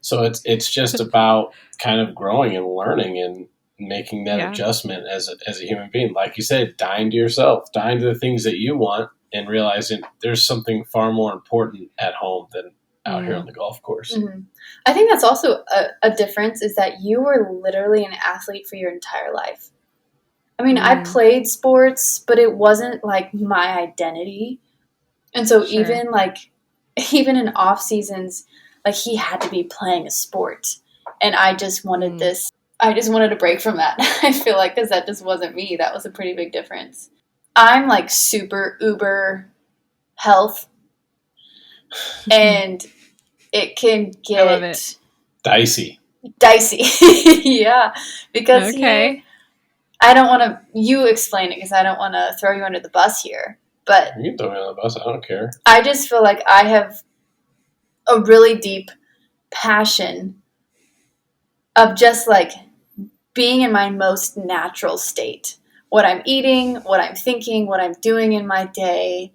A: So it's just about kind of growing and learning and making that adjustment as a human being. Like you said, dying to yourself, dying to the things that you want, and realizing there's something far more important at home than out here on the golf course.
B: I think that's also a difference, is that you were literally an athlete for your entire life. I mean, I played sports, but it wasn't like my identity. And so even in off seasons, like he had to be playing a sport. And I just wanted I just wanted a break from that. I feel like, because that just wasn't me. That was a pretty big difference. I'm like super uber health. And it can get
D: I love it.
A: Dicey.
B: Yeah. Because I don't want to, you explain it because I don't want to throw you under the bus here. But
A: you can throw me on the bus. I don't care.
B: I just feel like I have a really deep passion of just like being in my most natural state. What I'm eating, what I'm thinking, what I'm doing in my day.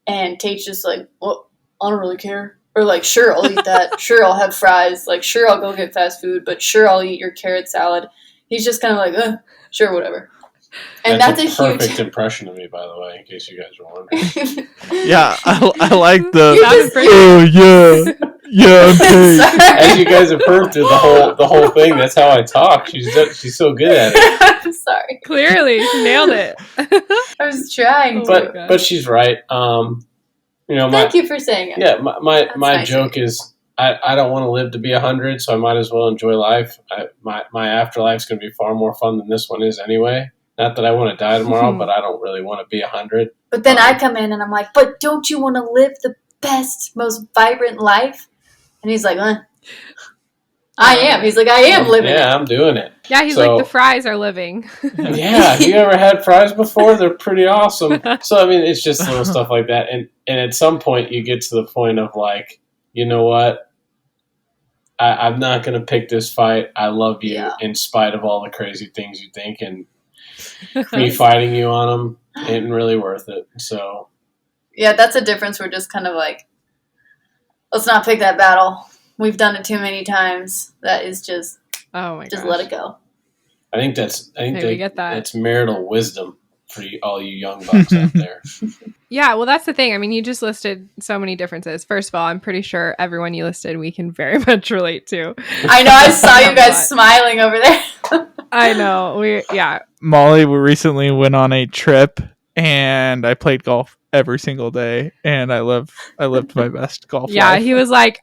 B: And Tate's just like, well, I don't really care. Or like, sure, I'll eat that. Sure, I'll have fries. Like, sure, I'll go get fast food. But sure, I'll eat your carrot salad. He's just kind of like, sure, whatever. And that's a
A: perfect impression of me, by the way, in case you guys were wondering.
C: Yeah, I like the.
A: Yeah,
C: I'm Tate.
A: As you guys have heard through the whole thing, that's how I talk. She's so good at it.
B: I'm sorry.
D: Clearly, she nailed it.
B: I was trying,
A: but she's right.
B: Thank you for saying it.
A: Yeah, my joke is I don't want to live to be 100, so I might as well enjoy life. My afterlife's going to be far more fun than this one is anyway. Not that I want to die tomorrow, but I don't really want to be 100.
B: But then I come in and I'm like, but don't you want to live the best, most vibrant life? And he's like, I am. He's like, I am living it.
A: Yeah, I'm doing it.
D: Yeah, he's like, the fries are living.
A: Yeah, have you ever had fries before? They're pretty awesome. So, I mean, it's just little stuff like that. And at some point, you get to the point of like, you know what? I'm not going to pick this fight. I love you in spite of all the crazy things you think. And me fighting you on them ain't really worth it. So.
B: Yeah, that's a difference. We're just kind of like, let's not pick that battle. We've done it too many times. That is just, just let it go.
A: I think that's
D: that's
A: marital wisdom for all you young bucks out there.
D: Yeah, well, that's the thing. I mean, you just listed so many differences. First of all, I'm pretty sure everyone you listed we can very much relate to.
B: I know. I saw you guys smiling over there.
D: I know.
C: Mollie, we recently went on a trip, and I played golf every single day, and I lived my best golf life.
D: Yeah, he was like,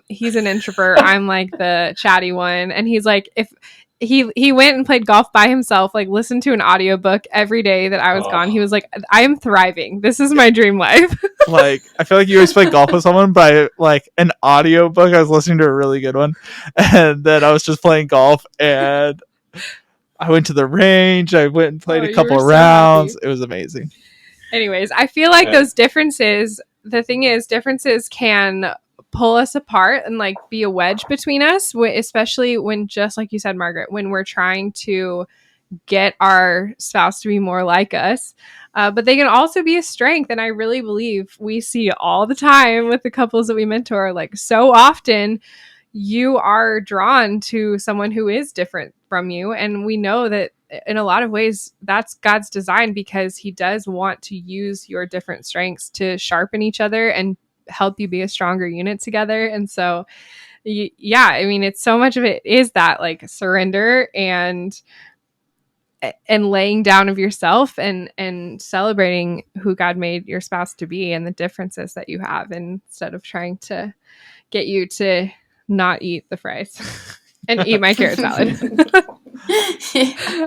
D: he's an introvert. I'm like the chatty one. And he's like, if he went and played golf by himself, like listened to an audiobook every day that I was gone. He was like, I am thriving. This is my dream life.
C: Like, I feel like you always play golf with someone by like an audiobook. I was listening to a really good one, and then I was just playing golf, and I went to the range. I went and played a couple of rounds. It was amazing.
D: Anyways, I feel like those differences, the thing is, differences can pull us apart and like be a wedge between us, especially when, just like you said, Margaret, when we're trying to get our spouse to be more like us. But they can also be a strength. And I really believe we see all the time with the couples that we mentor, like so often you are drawn to someone who is different from you. And we know that in a lot of ways, that's God's design, because he does want to use your different strengths to sharpen each other and help you be a stronger unit together. And so, yeah, I mean, it's so much of it is that like surrender and laying down of yourself and celebrating who God made your spouse to be and the differences that you have, instead of trying to get you to not eat the fries and eat my carrot salad.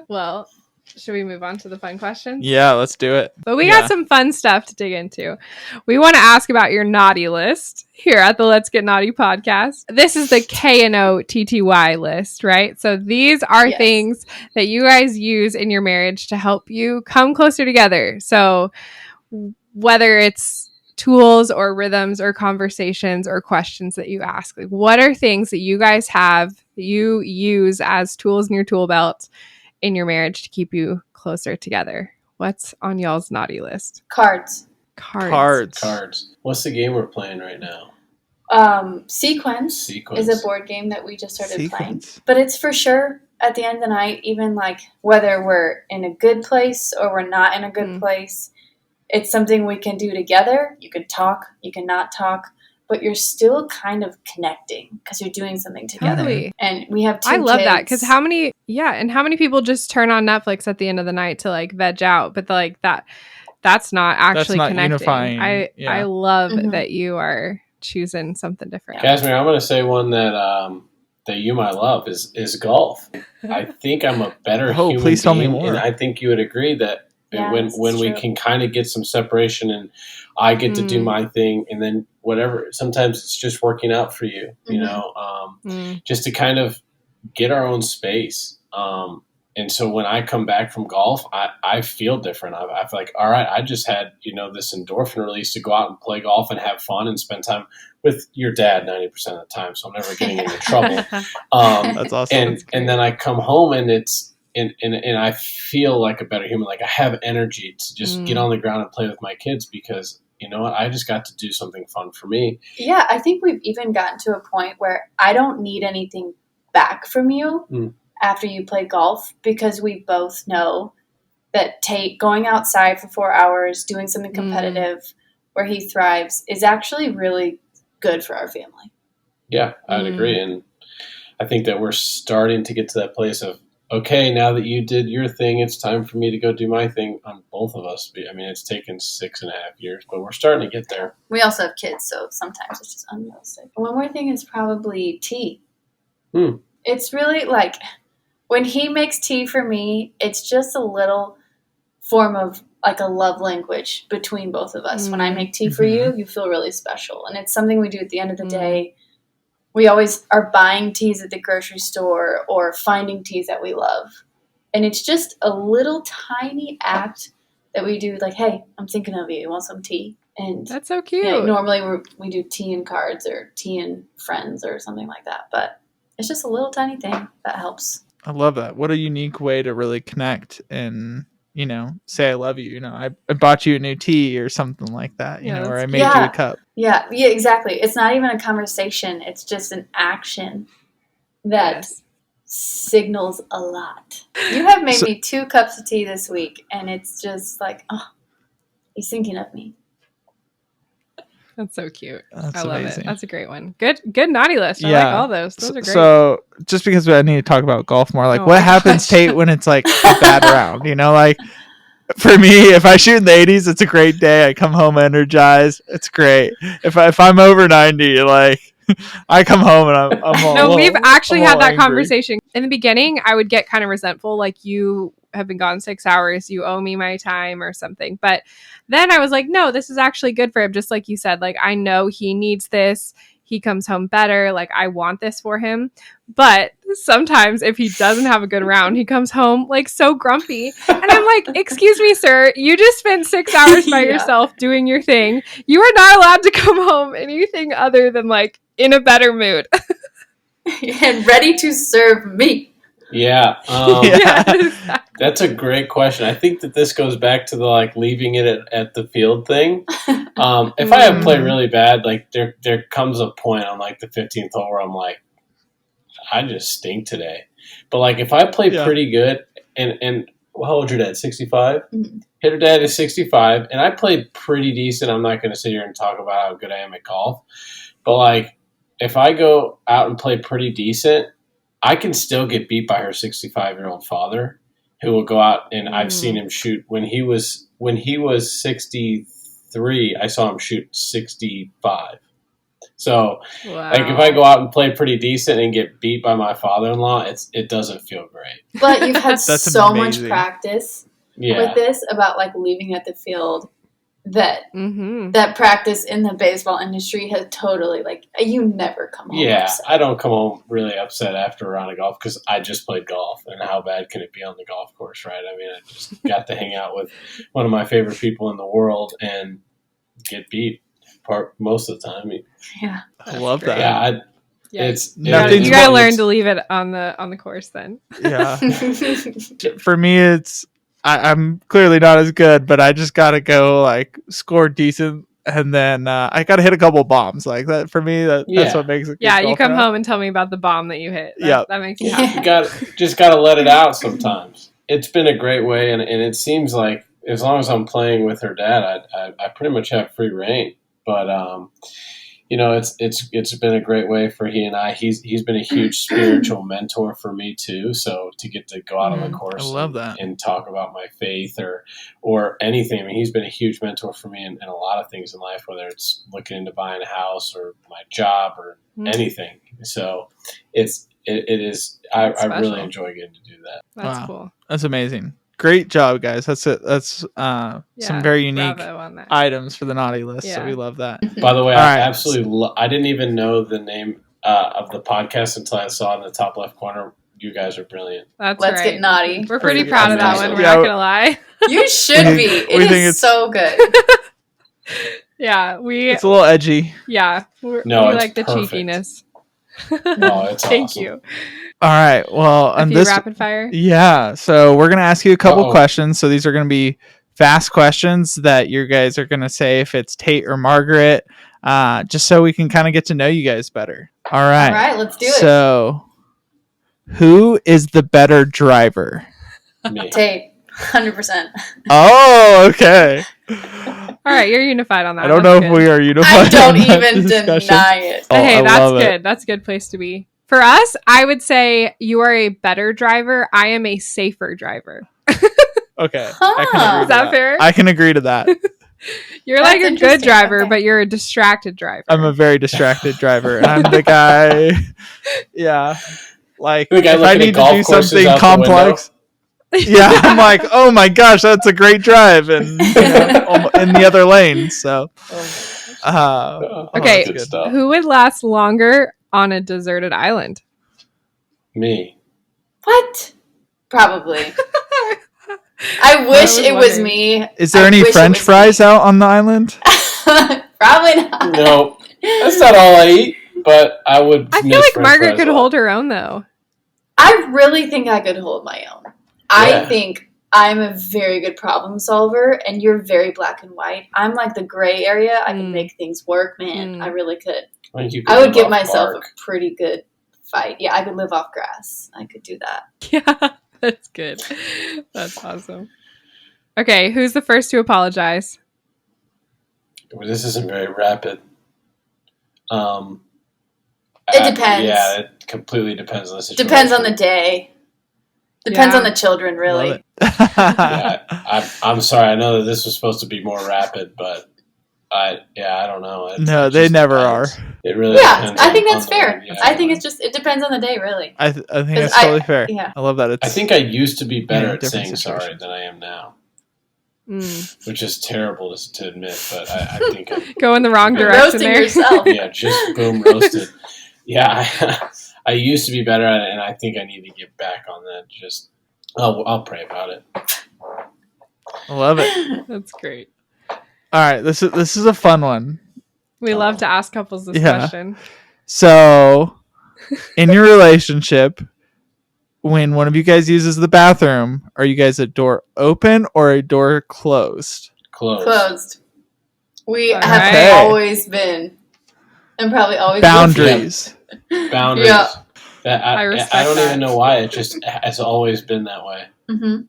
D: Well, should we move on to the fun questions?
C: Yeah, let's do it.
D: But we got some fun stuff to dig into. We want to ask about your naughty list here at the Let's Get Knotty podcast. This is the KNOTTY list, right? So these are things that you guys use in your marriage to help you come closer together. So whether it's tools or rhythms or conversations or questions that you ask, like what are things that you guys have that you use as tools in your tool belt in your marriage to keep you closer together? What's on y'all's naughty list?
B: Cards.
A: What's the game we're playing right now?
B: Sequence is a board game that we just started playing. But it's for sure at the end of the night, even like whether we're in a good place or we're not in a good place, it's something we can do together. You can talk, you can not talk, but you're still kind of connecting because you're doing something together.
D: Totally.
B: And we have 2
D: I love
B: kids.
D: that because how many people just turn on Netflix at the end of the night to like veg out, but like that's not actually
C: not
D: connecting.
C: unifying.
D: I love
B: Mhm.
D: that you are choosing something different.
A: Casmir, I'm going to say one that you might love is golf. I think I'm a better human
C: please tell me
A: being,
C: more.
A: and I think you would agree that
B: Yeah,
A: when
B: this is
A: we
B: true.
A: can kind of get some separation and I get to do my thing, and then whatever, sometimes it's just working out for you, you know, just to kind of get our own space. And so when I come back from golf, I feel different. I feel like, all right, I just had, you know, this endorphin release to go out and play golf and have fun and spend time with your dad 90% of the time. So I'm never getting into trouble.
C: That's awesome.
A: And then I come home and it's, and I feel like a better human. Like I have energy to just get on the ground and play with my kids because, you know what, I just got to do something fun for me.
B: Yeah, I think we've even gotten to a point where I don't need anything back from you after you play golf because we both know that Tate going outside for 4 hours, doing something competitive where he thrives is actually really good for our family.
A: Yeah, I'd agree. And I think that we're starting to get to that place of, okay, now that you did your thing, it's time for me to go do my thing on both of us. I mean, it's taken 6.5 years, but we're starting to get there.
B: We also have kids, so sometimes it's just unrealistic. One more thing is probably tea. It's really like when he makes tea for me, it's just a little form of like a love language between both of us. When I make tea for you, you feel really special. And it's something we do at the end of the day. We always are buying teas at the grocery store or finding teas that we love. And it's just a little tiny act that we do like, hey, I'm thinking of you. You want some tea? And
D: that's so cute.
B: You know, normally we do tea and cards or tea and friends or something like that. But it's just a little tiny thing that helps.
C: I love that. What a unique way to really connect and, you know, say I love you. You know, I bought you a new tea or something like that, you know, or I made you a cup.
B: Yeah, exactly. It's not even a conversation. It's just an action that signals a lot. You have made me 2 cups of tea this week, and it's just like, oh, he's thinking of me.
D: That's so cute.
C: That's
D: I love
C: amazing.
D: it. That's a great one. Good naughty list. I like all those. Those are great.
C: So just because I need to talk about golf more, like what happens, Tate, when it's like a bad round? You know, like for me, if I shoot in the 80s, it's a great day. I come home energized. It's great. If I'm over 90, like I come home and I'm all
D: No, we've actually had that
C: angry.
D: conversation. In the beginning, I would get kind of resentful, like you have been gone 6 hours, you owe me my time or something. But then I was like, no, this is actually good for him. Just like you said, like I know he needs this. He comes home better. Like I want this for him. But sometimes if he doesn't have a good round, he comes home like so grumpy. And I'm like, excuse me, sir, you just spent 6 hours by yourself doing your thing. You are not allowed to come home anything other than like in a better mood.
B: And ready to serve me.
A: Yeah.
D: Exactly.
A: That's a great question. I think that this goes back to the like leaving it at the field thing. If I have played really bad, like there comes a point on like the 15th hole where I'm like, I just stink today. But like if I play pretty good and how old your dad? 65? Hitter dad is 65, and I played pretty decent. I'm not going to sit here and talk about how good I am at golf, but like if I go out and play pretty decent, I can still get beat by her 65-year-old father, who will go out and I've seen him shoot when he was 63. I saw him shoot 65. So, like if I go out and play pretty decent and get beat by my father-in-law, it doesn't feel great.
B: But you've had so much practice with this about like leaving at the field. That practice in the baseball industry has totally like you never come home upset.
A: I don't come home really upset after a round of golf because I just played golf, and how bad can it be on the golf course, right? I mean, I just got to hang out with one of my favorite people in the world and get beat most of the time.
B: Yeah,
C: I love that.
A: It's
D: you gotta learn to leave it on the course then.
C: Yeah. For me, it's I'm clearly not as good, but I just gotta go like score decent, and then I gotta hit a couple bombs like that. For me, that's what makes it.
D: Yeah, you come home and tell me about the bomb that you hit. That makes you happy.
A: You just gotta let it out sometimes. It's been a great way, and it seems like as long as I'm playing with her dad, I pretty much have free reign. But it's been a great way for he and I. He's been a huge spiritual mentor for me too. So to get to go out on the course,
C: I love that,
A: and talk about my faith or anything. I mean, he's been a huge mentor for me in a lot of things in life, whether it's looking into buying a house or my job or anything. So it is. I really enjoy getting to do that.
D: That's cool.
C: That's amazing. Great job, guys. That's it. That's some very unique items for the Knotty list. Yeah. So we love that.
A: By the way, I absolutely I didn't even know the name of the podcast until I saw in the top left corner. You guys are brilliant.
B: Let's get Knotty.
D: We're pretty proud of that one. We're not going to lie.
B: You should be. It is so good.
D: Yeah.
C: It's a little edgy.
D: Yeah. We like the cheekiness.
A: Oh, it's
D: Thank
A: awesome.
D: you.
C: All right. Well,
D: on this rapid fire.
C: Yeah. So we're gonna ask you a couple questions. So these are gonna be fast questions that you guys are gonna say if it's Tate or Margaret, just so we can kind of get to know you guys better. All right.
B: All right. Let's do it.
C: So, who is the better driver?
A: Me.
B: Tate, 100%.
C: Oh, okay.
D: All right, you're unified on that.
C: I don't know if we are unified.
B: I don't even deny it.
D: Hey, that's good. That's a good place to be. For us, I would say you are a better driver. I am a safer driver.
C: Okay. I can agree
D: Is that fair?
C: I can agree to that.
D: You're like a good driver, but you're a distracted driver.
C: I'm a very distracted driver. And I'm the guy. Yeah. Like, if I need to do something complex. Yeah, I'm like, oh my gosh, that's a great drive. And in the other lane. So.
D: Okay. Who would last longer on a deserted island?
A: Me.
B: What? Probably. I wish it was me.
C: Is there any French fries out on the island?
B: Probably not.
A: No, that's not all I eat. But I would.
D: I feel like Margaret could hold her own, though.
B: I really think I could hold my own. Yeah. I think I'm a very good problem solver, and you're very black and white. I'm like the gray area. I can make things work, man. I really could. I would give myself a pretty good fight. Yeah, I could live off grass. I could do that.
D: Yeah, that's good. That's awesome. Okay, who's the first to apologize?
A: Well, this isn't very rapid.
B: It depends.
A: Yeah, it completely depends on the situation.
B: Depends on the day. Depends on the children, really.
A: Yeah, I'm sorry. I know that this was supposed to be more rapid, but I don't know.
C: No, they never are.
A: It really
B: depends. I think that's fair. I think it depends on the day, really.
C: I think that's totally fair.
B: Yeah.
C: I love that.
A: I think I used to be better at saying sorry than I am now. Which is terrible to admit, but I think I'm
D: go in the wrong direction.
B: Roasting
D: there.
B: yourself.
A: Yeah, just boom, roasted. Yeah, I used to be better at it, and I think I need to get back on that. I'll pray about it.
C: I love it.
D: That's great.
C: All right, this is a fun one.
D: We love to ask couples this question.
C: So, in your relationship, when one of you guys uses the bathroom, are you guys a door open or a door closed?
B: Closed. We have always been, and probably always
C: boundaries.
A: Boundaries.
B: Yeah.
A: I don't even know why. It's always been that way. Mm-hmm.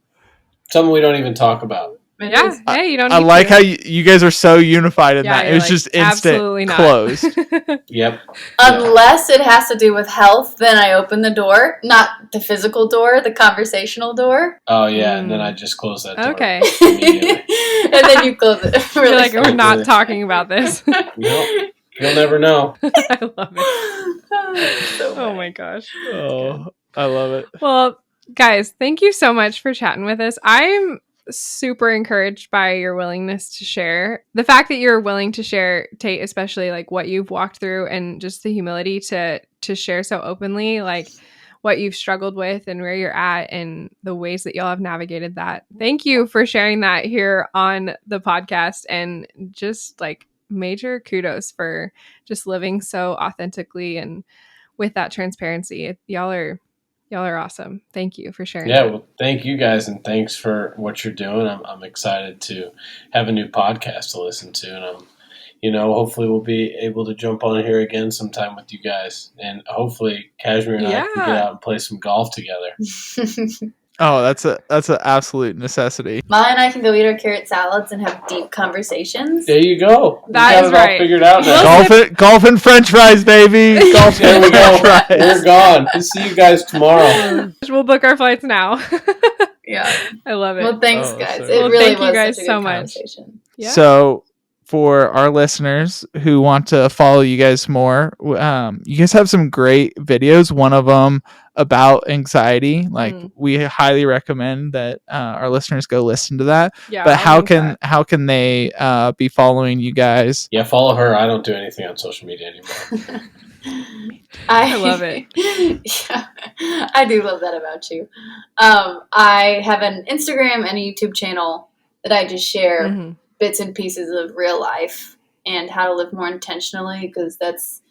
A: Something we don't even talk about.
D: Yeah, hey, you don't.
C: I like how you guys are so unified in that. It was just instant closed.
A: Yep.
B: Unless it has to do with health, then I open the door, not the physical door, the conversational door.
A: Oh yeah, and then I just close that door.
D: Okay.
B: And then you close it.
D: Really like we're not talking about this.
A: No, you'll never know.
D: I love it. Oh my gosh.
C: Oh, I love it.
D: Well, guys, thank you so much for chatting with us. I'm super encouraged by your willingness to share. The fact that you're willing to share, Tate, especially like what you've walked through and just the humility to share so openly, like what you've struggled with and where you're at and the ways that y'all have navigated that. Thank you for sharing that here on the podcast, and just like major kudos for just living so authentically and with that transparency. Y'all are awesome. Thank you for sharing.
A: Yeah, well, thank you guys, and thanks for what you're doing. I'm excited to have a new podcast to listen to, and hopefully we'll be able to jump on here again sometime with you guys, and hopefully Casmir and I can get out and play some golf together.
C: Oh, that's an absolute necessity.
B: Mollie and I can go eat our carrot salads and have deep conversations.
A: There you go.
D: That
A: we got
D: is
A: it all
D: right.
A: figured out now.
C: Golf and French fries, baby. Golf
A: There
C: and
A: we go.
C: French fries.
A: We're gone. We'll see you guys tomorrow.
D: We'll book our flights now.
B: Yeah.
D: I love it.
B: Well, thanks,
C: Oh,
B: guys.
C: so
B: It
C: good.
B: really
D: Thank you
B: was
D: guys
B: such a
D: so
B: good
D: much.
B: conversation.
D: Yeah.
C: So, for our listeners who want to follow you guys more, you guys have some great videos. One of them about anxiety. Like we highly recommend that our listeners go listen to that.
D: Yeah,
C: But
D: I'll link that.
C: how can they be following you guys?
A: Yeah, follow her. I don't do anything on social media anymore.
D: I love it.
B: Yeah, I do love that about you. I have an Instagram and a YouTube channel that I just share bits and pieces of real life and how to live more intentionally, because that's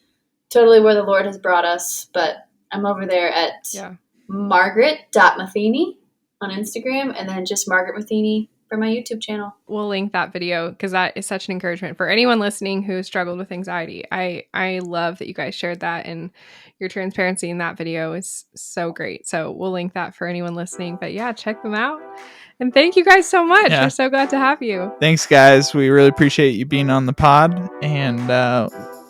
B: totally where the Lord has brought us. But I'm over there at Margaret.Matheny on Instagram, and then just Margaret Matheny for my YouTube channel.
D: We'll link that video because that is such an encouragement for anyone listening who struggled with anxiety. I love that you guys shared that, and your transparency in that video is so great. So we'll link that for anyone listening. But yeah, check them out. And thank you guys so much.
C: Yeah.
D: We're so glad to have you.
C: Thanks, guys. We really appreciate you being on the pod. And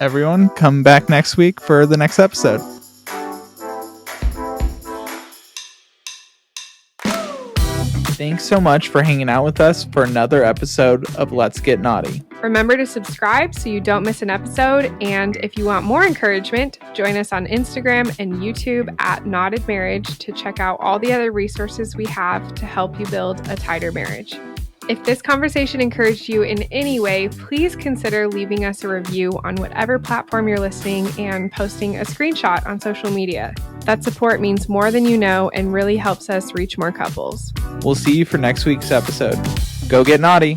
C: everyone, come back next week for the next episode. Thanks so much for hanging out with us for another episode of Let's Get Knotty.
D: Remember to subscribe so you don't miss an episode. And if you want more encouragement, join us on Instagram and YouTube at Knotted Marriage to check out all the other resources we have to help you build a tighter marriage. If this conversation encouraged you in any way, please consider leaving us a review on whatever platform you're listening and posting a screenshot on social media. That support means more than you know and really helps us reach more couples.
C: We'll see you for next week's episode. Go get naughty.